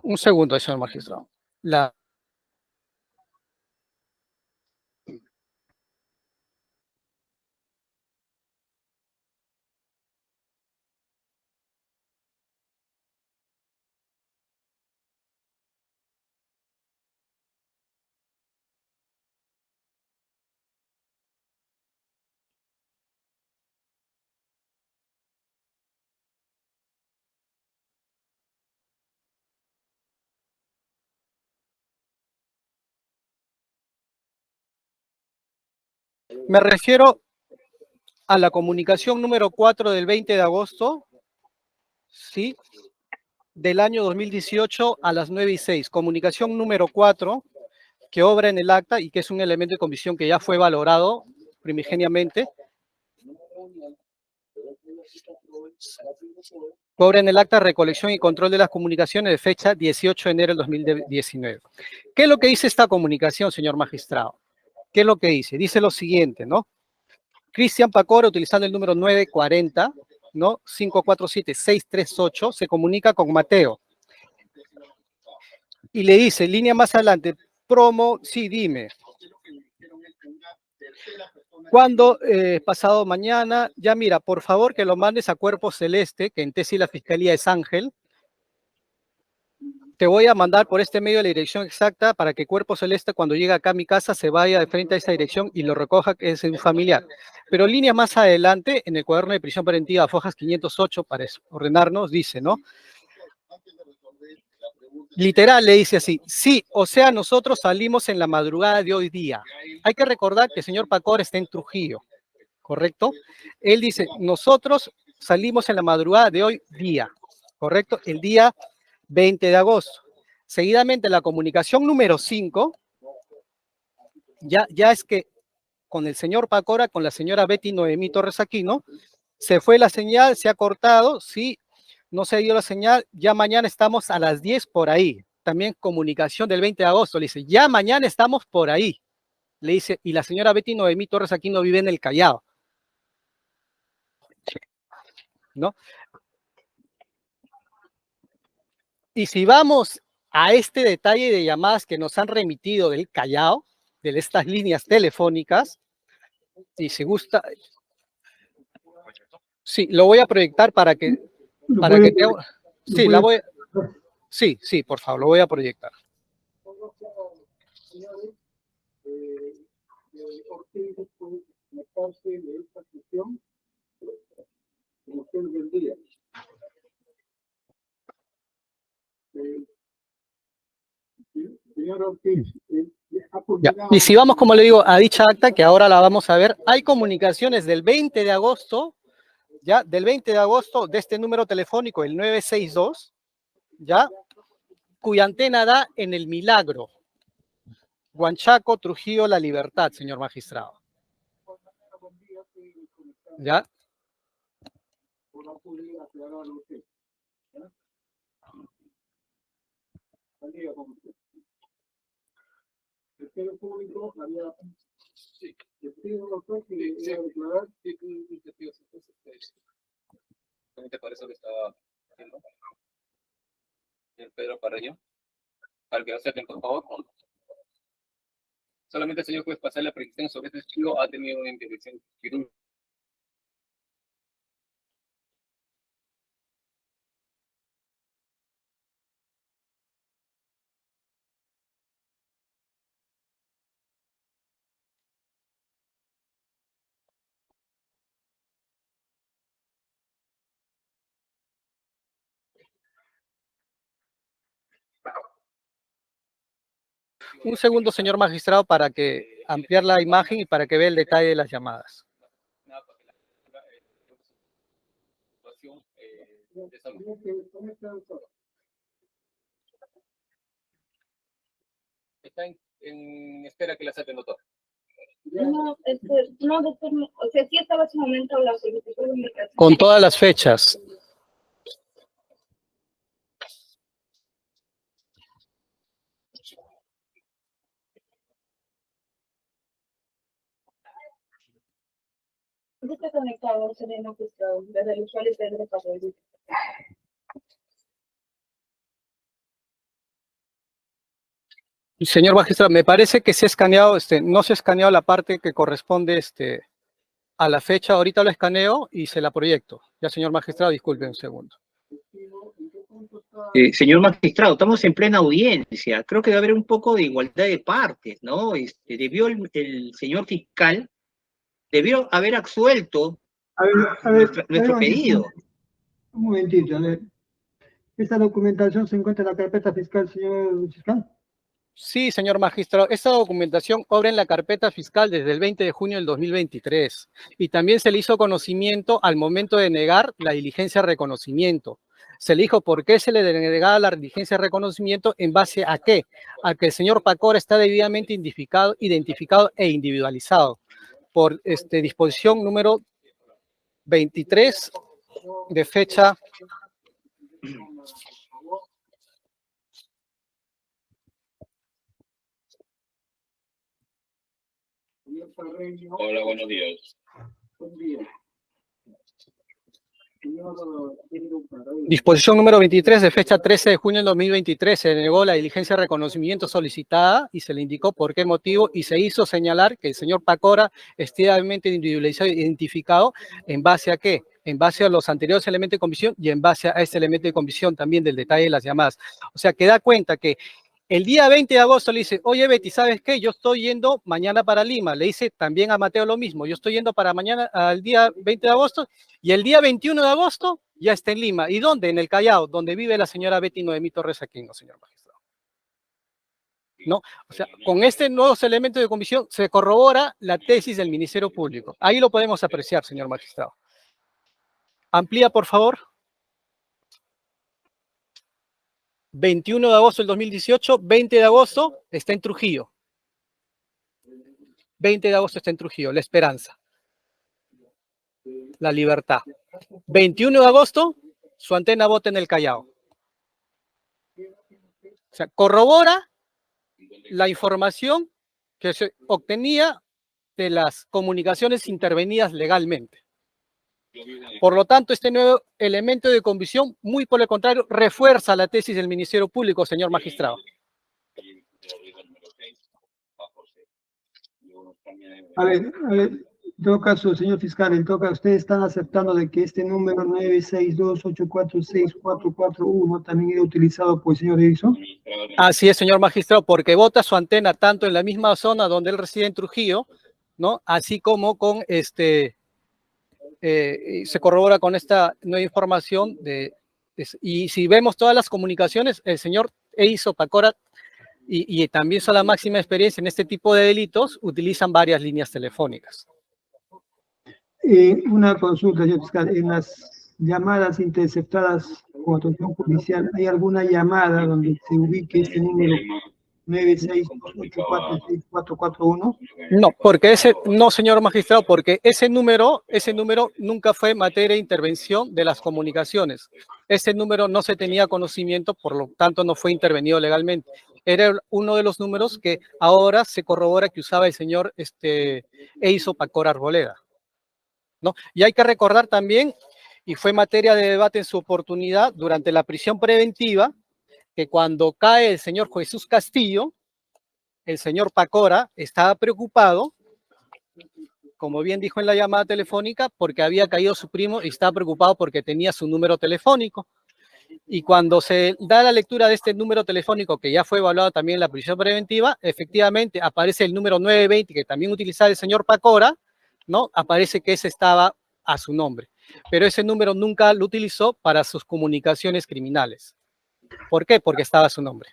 S3: Un segundo, señor magistrado. Me refiero a la comunicación número 4 del 20 de agosto ¿sí? Del año 2018 a las 9:06. Comunicación número 4, que obra en el acta y que es un elemento de comisión que ya fue valorado primigeniamente. Obra en el acta recolección y control de las comunicaciones de fecha 18 de enero del 2019. ¿Qué es lo que dice esta comunicación, señor magistrado? ¿Qué es lo que dice? Dice lo siguiente, ¿no? Cristian Pacora, utilizando el número 940, ¿no? 547-638, se comunica con Mateo. Y le dice, línea más adelante, promo, sí, dime. ¿Cuándo? Pasado mañana. Ya mira, por favor que lo mandes a Cuerpo Celeste, que en tesis la fiscalía es Ángel. Te voy a mandar por este medio la dirección exacta para que Cuerpo Celeste, cuando llegue acá a mi casa, se vaya de frente a esa dirección y lo recoja, que es un familiar. Pero línea más adelante, en el cuaderno de prisión preventiva, fojas 508, para ordenarnos, dice, ¿no? Literal, le dice así, sí, o sea, nosotros salimos en la madrugada de hoy día. Hay que recordar que el señor Pacora está en Trujillo, ¿correcto? Él dice, nosotros salimos en la madrugada de hoy día, ¿correcto? El día 20 de agosto. Seguidamente, la comunicación número 5, ya es que con el señor Pacora, con la señora Betty Noemí Torres Aquino, se fue la señal, se ha cortado, sí, no se dio la señal, ya mañana estamos a las 10 por ahí. También comunicación del 20 de agosto, le dice, ya mañana estamos por ahí. Le dice, y la señora Betty Noemí Torres Aquino vive en el Callao, ¿no? Y si vamos a este detalle de llamadas que nos han remitido del Callao, de estas líneas telefónicas, y si gusta, sí, lo voy a proyectar para que sí, la voy, sí, por favor, lo voy a proyectar.
S1: Señor Ortiz,
S3: Ya. Y si vamos, como le digo, a dicha acta, que ahora la vamos a ver, hay comunicaciones del 20 de agosto, ya, del 20 de agosto, de este número telefónico, el 962, ya, cuya antena da en El Milagro, Huanchaco, Trujillo, La Libertad, señor magistrado. ¿Ya?
S5: Para eso que estaba haciendo el Pedro Parreño, para que lo acepten, por favor. Solamente el señor juez pasar la predicción sobre este estudio ha tenido una intervención quirúrgica.
S3: Un segundo, señor magistrado, para que ampliar la imagen y para que vea el detalle de las llamadas.
S5: Está en espera que la saquen, doctor.
S6: No, no, doctor, no. O sea, sí estaba en su momento la solicitud de indicación.
S3: Con todas las fechas.
S6: ¿Dónde está conectado, señor magistrado? Desde el usuario Pedro Parreño.
S3: Señor magistrado, me parece que se ha escaneado, no se ha escaneado la parte que corresponde a la fecha. Ahorita lo escaneo y se la proyecto. Ya, señor magistrado, disculpe un segundo.
S2: Señor magistrado, estamos en plena audiencia. Creo que debe haber un poco de igualdad de partes, ¿no? Debió el señor fiscal, debió haber absuelto nuestro pedido.
S1: Un momentito, a ver. ¿Esta documentación se encuentra en la carpeta fiscal, señor fiscal?
S3: Sí, señor magistrado, esta documentación obra en la carpeta fiscal desde el 20 de junio del 2023 y también se le hizo conocimiento al momento de negar la diligencia de reconocimiento. Se le dijo por qué se le denegaba la diligencia de reconocimiento, en base a qué, a que el señor Pacora está debidamente identificado e individualizado por disposición número 23 de fecha
S5: Hola, buenos días.
S3: disposición número 23 de fecha 13 de junio del 2023. Se denegó la diligencia de reconocimiento solicitada y se le indicó por qué motivo y se hizo señalar que el señor Pacora esté debidamente individualizado e identificado en base a qué, en base a los anteriores elementos de comisión y en base a este elemento de comisión también del detalle de las llamadas. O sea, que da cuenta que el día 20 de agosto le dice, oye Betty, ¿sabes qué? Yo estoy yendo mañana para Lima. Le dice también a Mateo lo mismo, yo estoy yendo para mañana, al día 20 de agosto, y el día 21 de agosto ya está en Lima. ¿Y dónde? En el Callao, donde vive la señora Betty Noemí Torres Aquino, señor magistrado. ¿No? O sea, con este nuevos elementos de comisión se corrobora la tesis del Ministerio Público. Ahí lo podemos apreciar, señor magistrado. Amplía, por favor. 21 de agosto del 2018, 20 de agosto está en Trujillo. 20 de agosto está en Trujillo, La Esperanza. La Libertad. 21 de agosto, su antena bota en el Callao. O sea, corrobora la información que se obtenía de las comunicaciones intervenidas legalmente. Por lo tanto, este nuevo elemento de convicción, muy por el contrario, refuerza la tesis del Ministerio Público, señor magistrado.
S1: A ver, en todo caso, señor fiscal, en todo caso, ustedes están aceptando de que este número 962846441 también era utilizado por el señor Edison.
S3: Así es, señor magistrado, porque bota su antena tanto en la misma zona donde él reside en Trujillo, ¿no? Así como con se corrobora con esta nueva información y si vemos todas las comunicaciones, el señor Edison Pacora y también son la máxima experiencia en este tipo de delitos, utilizan varias líneas telefónicas.
S1: Una consulta, señor fiscal, en las llamadas interceptadas con atención policial, ¿hay alguna llamada donde se ubique este número 968464441?
S3: No, porque no, señor magistrado, porque ese número nunca fue materia de intervención de las comunicaciones. Ese número no se tenía conocimiento, por lo tanto no fue intervenido legalmente. Era uno de los números que ahora se corrobora que usaba el señor Edison Pacora Arboleda, ¿no? Y hay que recordar también, y fue materia de debate en su oportunidad durante la prisión preventiva, que cuando cae el señor Jesús Castillo, el señor Pacora estaba preocupado, como bien dijo en la llamada telefónica, porque había caído su primo y estaba preocupado porque tenía su número telefónico. Y cuando se da la lectura de este número telefónico, que ya fue evaluado también en la prisión preventiva, efectivamente aparece el número 920, que también utilizaba el señor Pacora, ¿no? Aparece que ese estaba a su nombre. Pero ese número nunca lo utilizó para sus comunicaciones criminales. ¿Por qué? Porque estaba a su nombre.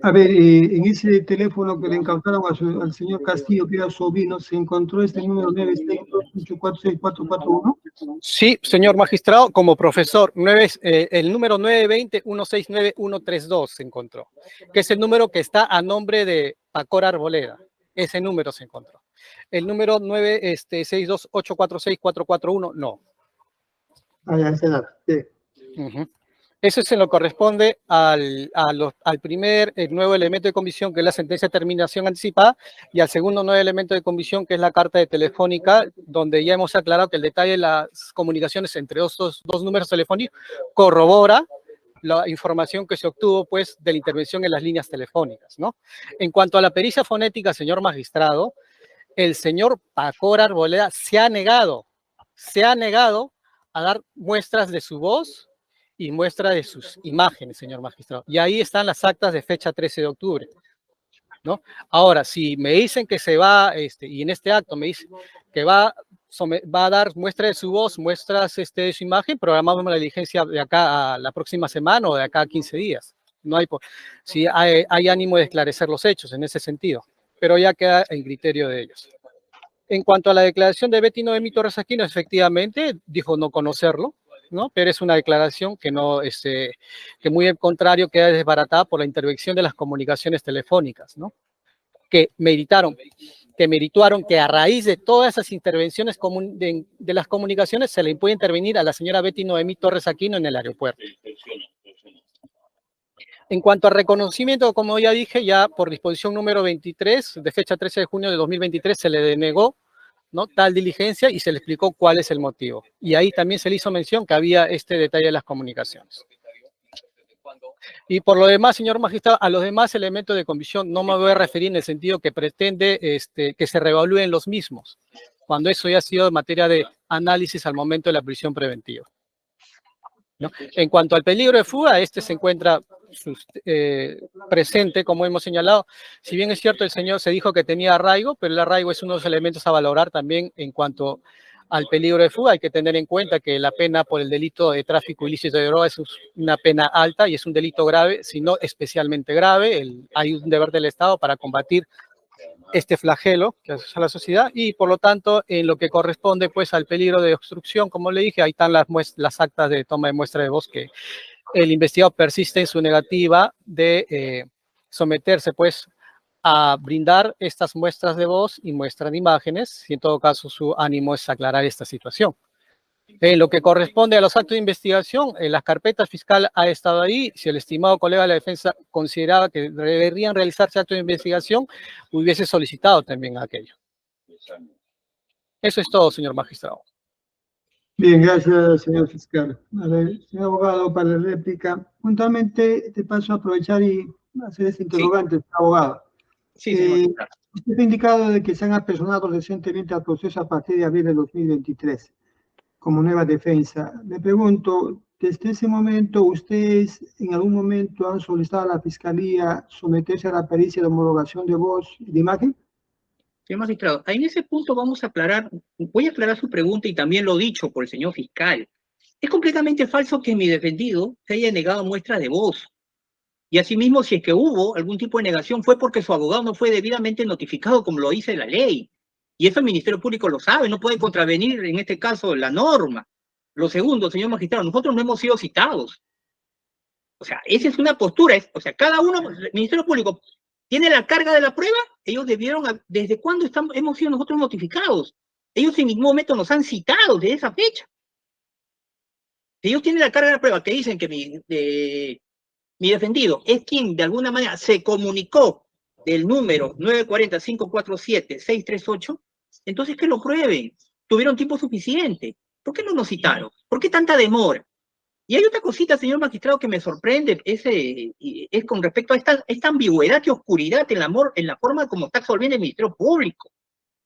S1: A ver, en ese teléfono que le incautaron al señor Castillo, que era sobrino, ¿se encontró este número 962846441?
S3: Sí, señor magistrado, como profesor, el número 920-169-132 se encontró, que es el número que está a nombre de Pacora Arboleda. Ese número se encontró. El número 962846441, no.
S1: Ah, ya, ese dato, sí.
S3: Eso se lo corresponde al primer nuevo elemento de comisión, que es la sentencia de terminación anticipada, y al segundo nuevo elemento de comisión, que es la carta de telefónica, donde ya hemos aclarado que el detalle de las comunicaciones entre estos dos números telefónicos corrobora la información que se obtuvo, pues, de la intervención en las líneas telefónicas, ¿no? En cuanto a la pericia fonética, señor magistrado, el señor Pacora Arboleda se ha negado a dar muestras de su voz y muestra de sus imágenes, señor magistrado. Y ahí están las actas de fecha 13 de octubre, ¿no? Ahora, si me dicen que se va, y en este acto me dicen que va a dar muestra de su voz, muestras de su imagen, programamos la diligencia de acá a la próxima semana o de acá a 15 días. No hay, si hay ánimo de esclarecer los hechos en ese sentido, pero ya queda en criterio de ellos. En cuanto a la declaración de Betty Noemí Torres Aquino, efectivamente dijo no conocerlo, ¿no? Pero es una declaración que no, que muy al contrario queda desbaratada por la intervención de las comunicaciones telefónicas, ¿no? Que merituaron que a raíz de todas esas intervenciones de las comunicaciones se le puede intervenir a la señora Betty Noemí Torres Aquino en el aeropuerto. En cuanto al reconocimiento, como ya dije, ya por disposición número 23, de fecha 13 de junio de 2023, se le denegó, ¿no?, tal diligencia y se le explicó cuál es el motivo. Y ahí también se le hizo mención que había este detalle de las comunicaciones. Y por lo demás, señor magistrado, a los demás elementos de convicción no me voy a referir en el sentido que pretende que se reevalúen los mismos, cuando eso ya ha sido materia de análisis al momento de la prisión preventiva, ¿no? En cuanto al peligro de fuga, este se encuentra presente, como hemos señalado. Si bien es cierto, el señor se dijo que tenía arraigo, pero el arraigo es uno de los elementos a valorar también en cuanto al peligro de fuga. Hay que tener en cuenta que la pena por el delito de tráfico ilícito de drogas es una pena alta y es un delito grave, si no especialmente grave. Hay un deber del Estado para combatir este flagelo que hace a la sociedad y, por lo tanto, en lo que corresponde pues al peligro de obstrucción, como le dije, ahí están las actas de toma de muestra de voz que el investigado persiste en su negativa de someterse pues a brindar estas muestras de voz y muestras de imágenes, y en todo caso su ánimo es aclarar esta situación. En lo que corresponde a los actos de investigación, las carpetas fiscal ha estado ahí. Si el estimado colega de la defensa consideraba que deberían realizarse actos de investigación, hubiese solicitado también aquello. Eso es todo, señor magistrado.
S1: Bien, gracias, señor fiscal. A ver, señor abogado, para la réplica, puntualmente te paso a aprovechar y hacer este interrogante, abogado.
S2: Sí, señor magistrado.
S1: Usted ha indicado de que se han apersonado recientemente al proceso a partir de abril de 2023 como nueva defensa. Le pregunto, desde ese momento, ¿ustedes en algún momento han solicitado a la Fiscalía someterse a la pericia de homologación de voz y de imagen?
S2: Señor magistrado, en ese punto voy a aclarar su pregunta y también lo dicho por el señor fiscal. Es completamente falso que mi defendido se haya negado muestras de voz. Y asimismo, si es que hubo algún tipo de negación, fue porque su abogado no fue debidamente notificado como lo dice la ley. Y eso el Ministerio Público lo sabe, no puede contravenir en este caso la norma. Lo segundo, señor magistrado, nosotros no hemos sido citados. O sea, esa es una postura. Cada uno, el Ministerio Público tiene la carga de la prueba, ellos debieron, ¿desde cuándo hemos sido nosotros notificados? Ellos en ningún momento nos han citado de esa fecha. Ellos tienen la carga de la prueba que dicen que mi defendido es quien de alguna manera se comunicó del número 940-547-638, entonces que lo prueben. Tuvieron tiempo suficiente. ¿Por qué no nos citaron? ¿Por qué tanta demora? Y hay otra cosita, señor magistrado, que me sorprende, es con respecto a esta ambigüedad y oscuridad en la forma como está absolviendo el Ministerio Público.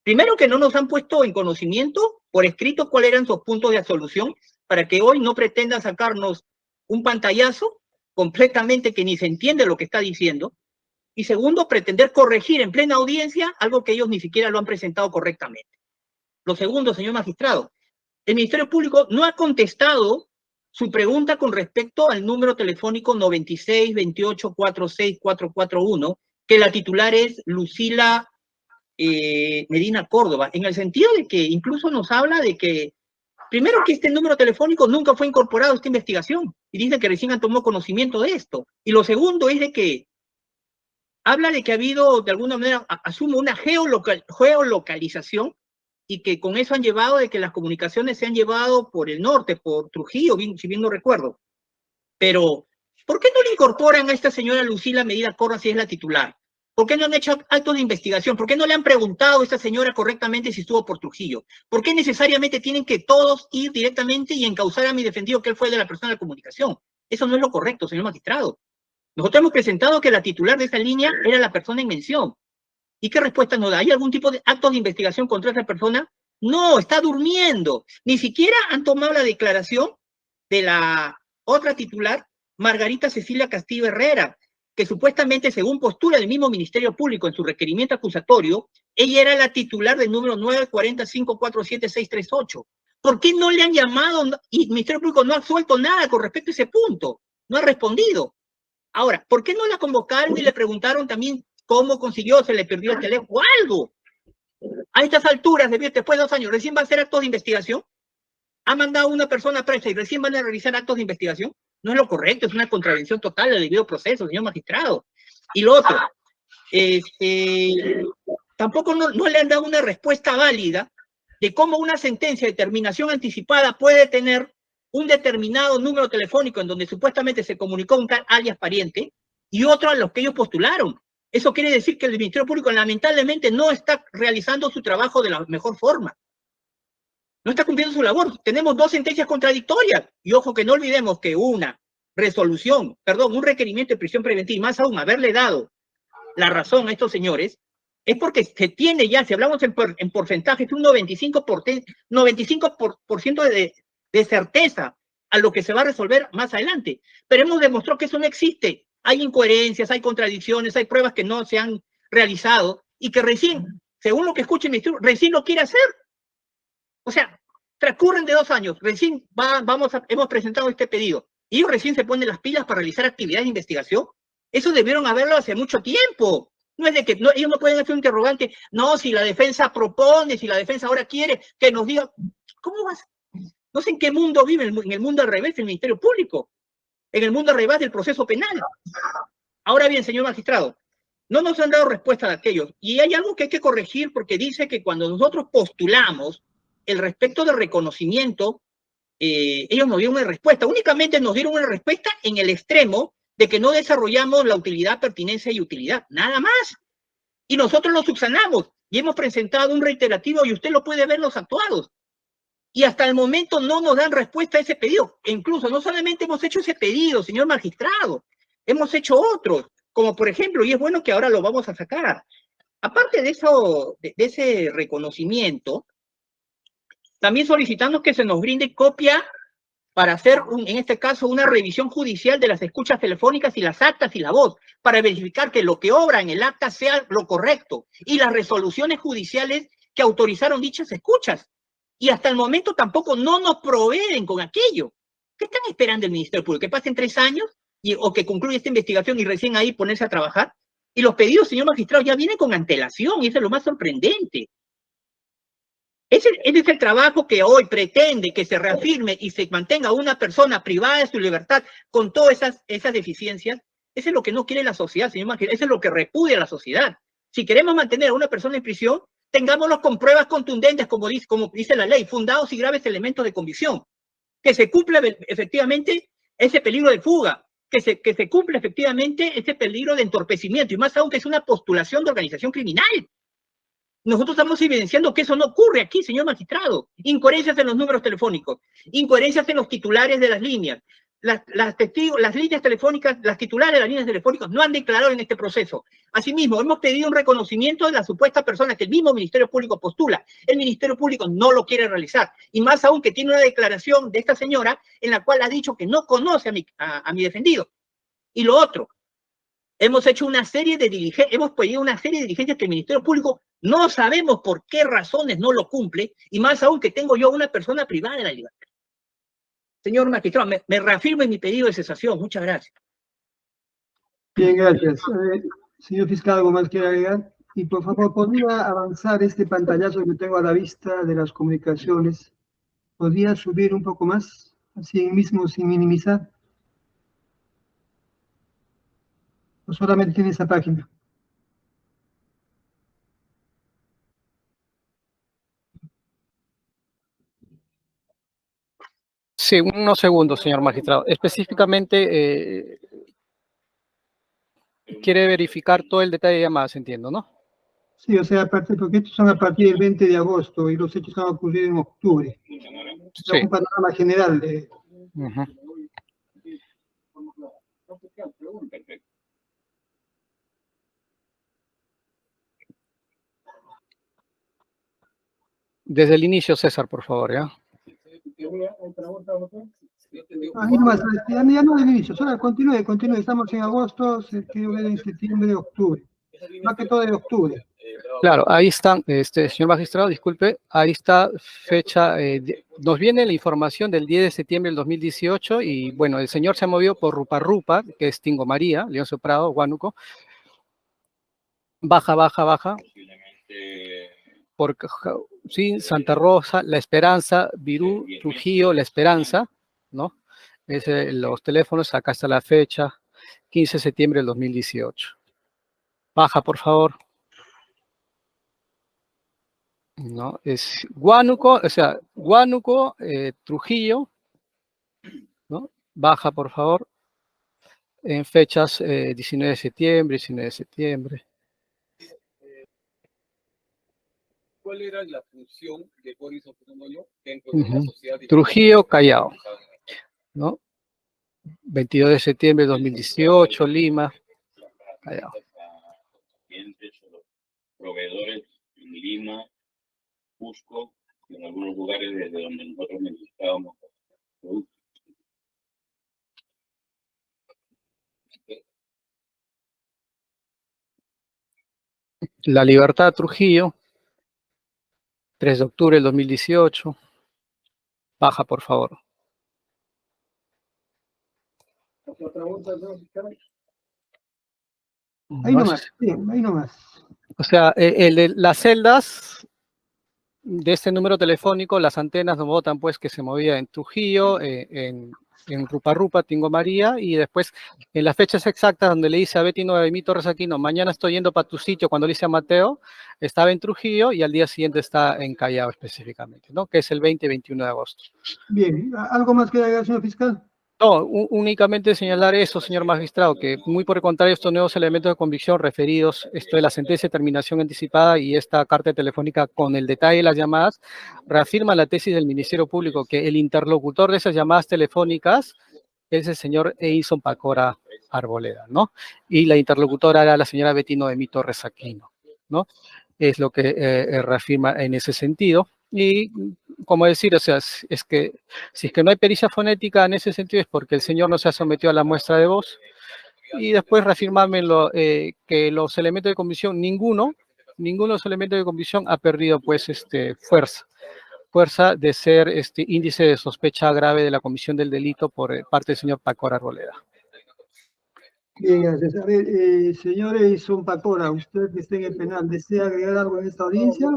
S2: Primero, que no nos han puesto en conocimiento por escrito cuáles eran sus puntos de absolución, para que hoy no pretendan sacarnos un pantallazo completamente que ni se entiende lo que está diciendo. Y segundo, pretender corregir en plena audiencia algo que ellos ni siquiera lo han presentado correctamente. Lo segundo, señor magistrado, el Ministerio Público no ha contestado su pregunta con respecto al número telefónico 9628464441, que la titular es Lucila Medina Córdoba, en el sentido de que incluso nos habla de que, primero, que este número telefónico nunca fue incorporado a esta investigación, y dice que recién han tomado conocimiento de esto. Y lo segundo es de que habla de que ha habido, de alguna manera, asumo una geolocalización, y que con eso han llevado de que las comunicaciones se han llevado por el norte, por Trujillo, si bien no recuerdo. Pero, ¿por qué no le incorporan a esta señora Lucila Medina Córdoba si es la titular? ¿Por qué no han hecho actos de investigación? ¿Por qué no le han preguntado a esta señora correctamente si estuvo por Trujillo? ¿Por qué necesariamente tienen que todos ir directamente y encauzar a mi defendido que él fue de la persona de la comunicación? Eso no es lo correcto, señor magistrado. Nosotros hemos presentado que la titular de esa línea era la persona en mención. ¿Y qué respuesta nos da? ¿Hay algún tipo de actos de investigación contra esa persona? No, está durmiendo. Ni siquiera han tomado la declaración de la otra titular, Margarita Cecilia Castillo Herrera, que supuestamente, según postura del mismo Ministerio Público en su requerimiento acusatorio, ella era la titular del número 940-547-638. ¿Por qué no le han llamado? Y el Ministerio Público no ha suelto nada con respecto a ese punto. No ha respondido. Ahora, ¿por qué no la convocaron y le preguntaron también cómo consiguió, se le perdió el teléfono o algo? A estas alturas, después de 2 años, recién va a hacer actos de investigación. ha mandado una persona presa y recién van a realizar actos de investigación. No es lo correcto, es una contravención total del debido proceso, señor magistrado. Y lo otro, tampoco no le han dado una respuesta válida de cómo una sentencia de terminación anticipada puede tener un determinado número telefónico en donde supuestamente se comunicó un tal alias pariente y otro a los que ellos postularon. Eso quiere decir que el Ministerio Público lamentablemente no está realizando su trabajo de la mejor forma. No está cumpliendo su labor. Tenemos dos sentencias contradictorias. Y ojo que no olvidemos que una resolución, perdón, un requerimiento de prisión preventiva, y más aún haberle dado la razón a estos señores, es porque se tiene ya, si hablamos en porcentajes, un 95% de certeza a lo que se va a resolver más adelante. Pero hemos demostrado que eso no existe. Hay incoherencias, hay contradicciones, hay pruebas que no se han realizado y que recién, según lo que escuche el Ministerio, recién lo quiere hacer. O sea, transcurren de 2 años, recién hemos presentado este pedido y ellos recién se ponen las pilas para realizar actividades de investigación. Eso debieron haberlo hace mucho tiempo. No es de que ellos no pueden hacer un interrogante, no, si la defensa propone, si la defensa ahora quiere, que nos diga, ¿cómo vas? No sé en qué mundo vive, en el mundo al revés del Ministerio Público, en el mundo al revés del proceso penal. Ahora bien, señor magistrado, no nos han dado respuesta de aquellos. Y hay algo que hay que corregir porque dice que cuando nosotros postulamos el respecto del reconocimiento, ellos nos dieron una respuesta. Únicamente nos dieron una respuesta en el extremo de que no desarrollamos la utilidad, pertinencia y utilidad. Nada más. Y nosotros lo subsanamos y hemos presentado un reiterativo y usted lo puede ver los actuados. Y hasta el momento no nos dan respuesta a ese pedido. E incluso no solamente hemos hecho ese pedido, señor magistrado, hemos hecho otros, como por ejemplo, y es bueno que ahora lo vamos a sacar. Aparte de eso, de ese reconocimiento, también solicitamos que se nos brinde copia para hacer, en este caso, una revisión judicial de las escuchas telefónicas y las actas y la voz, para verificar que lo que obra en el acta sea lo correcto y las resoluciones judiciales que autorizaron dichas escuchas. Y hasta el momento tampoco no nos proveen con aquello. ¿Qué están esperando el Ministerio Público? ¿Que pasen 3 años o que concluya esta investigación y recién ahí ponerse a trabajar? Y los pedidos, señor magistrado, ya vienen con antelación y eso es lo más sorprendente. Ese es el trabajo que hoy pretende que se reafirme y se mantenga una persona privada de su libertad con todas esas deficiencias. Eso es lo que no quiere la sociedad, señor magistrado. Eso es lo que repudia la sociedad. Si queremos mantener a una persona en prisión, tengámoslo con pruebas contundentes, como dice la ley, fundados y graves elementos de convicción. Que se cumpla efectivamente ese peligro de fuga, que se cumpla efectivamente ese peligro de entorpecimiento, y más aún que es una postulación de organización criminal. Nosotros estamos evidenciando que eso no ocurre aquí, señor magistrado. Incoherencias en los números telefónicos, incoherencias en los titulares de las líneas. Las líneas telefónicas, las titulares de las líneas telefónicas no han declarado en este proceso. Asimismo, hemos pedido un reconocimiento de la supuesta persona que el mismo Ministerio Público postula. El Ministerio Público no lo quiere realizar. Y más aún que tiene una declaración de esta señora en la cual ha dicho que no conoce a mi defendido. Y lo otro, hemos hecho una serie de diligencias, hemos pedido una serie de diligencias que el Ministerio Público no sabemos por qué razones no lo cumple, y más aún que tengo yo una persona privada de la libertad. Señor magistrado, me reafirmo en mi pedido de cesación. Muchas gracias.
S1: Bien, gracias. Señor fiscal, ¿algo más quiere agregar? Y por favor, ¿podría avanzar este pantallazo que tengo a la vista de las comunicaciones? ¿Podría subir un poco más? Así mismo, sin minimizar. ¿O solamente tiene esa página?
S3: Sí, unos segundos, señor magistrado. Específicamente, quiere verificar todo el detalle de llamadas, entiendo, ¿no?
S1: Sí, o sea, porque estos son a partir del 20 de agosto y los hechos han ocurrido en octubre.
S3: Sí.
S1: Un panorama general de...
S3: Desde el inicio, César, por favor, ¿ya?
S1: Ahí nomás, ya no del inicio, solo continúe, estamos en agosto, septiembre, octubre, más que todo de octubre.
S3: Claro, ahí están, señor magistrado, disculpe, ahí está fecha, nos viene la información del 10 de septiembre del 2018 y bueno, el señor se ha movido por Rupa, que es Tingo María, Leoncio Prado, Huánuco, baja, por sí, Santa Rosa, La Esperanza, Virú, Trujillo, La Esperanza, ¿no? Los teléfonos, acá está la fecha, 15 de septiembre del 2018. Baja, por favor. ¿No? Es Huánuco, o sea, Huánuco, Trujillo, ¿no? Baja, por favor. En fechas 19 de septiembre, 19 de septiembre.
S5: ¿Cuál era la función de Boris Opundoyo dentro de la sociedad?
S3: Trujillo, Callao, ¿no? 22 de septiembre de 2018, Lima, Callao.
S7: Proveedores en Lima, Cusco y en algunos lugares desde donde nosotros necesitábamos productos.
S3: La Libertad, Trujillo, 3 de octubre del 2018. Baja, por favor.
S4: Otra pregunta, señor fiscal.
S1: Ahí nomás, sí, ahí nomás.
S3: O sea, las celdas de este número telefónico, las antenas nos votan pues que se movía en Trujillo, en Rupa, Tingo María, y después en las fechas exactas donde le dice a Betty Noemí Torres Aquino, mañana estoy yendo para tu sitio, cuando le dice a Mateo, estaba en Trujillo y al día siguiente está en Callao específicamente, ¿no? Que es el 20 y 21 de agosto.
S1: Bien, ¿algo más que agregar, señor fiscal?
S3: No, únicamente señalar eso, señor magistrado, que muy por el contrario, estos nuevos elementos de convicción referidos, esto de la sentencia de terminación anticipada y esta carta telefónica con el detalle de las llamadas, reafirma la tesis del Ministerio Público que el interlocutor de esas llamadas telefónicas es el señor Edinson Pacora Arboleda, ¿no? Y la interlocutora era la señora Betty Noemí Torres Aquino, ¿no? Es lo que reafirma en ese sentido. Y, como decir, o sea, es que si es que no hay pericia fonética en ese sentido es porque el señor no se ha sometido a la muestra de voz. Y después reafirmarme que los elementos de convicción, ninguno de los elementos de convicción ha perdido pues fuerza de ser índice de sospecha grave de la comisión del delito por parte del señor Pacora Arboleda.
S1: Bien, gracias. A ver, señor Edison Pacora, usted que está en el penal, ¿desea agregar algo en esta audiencia?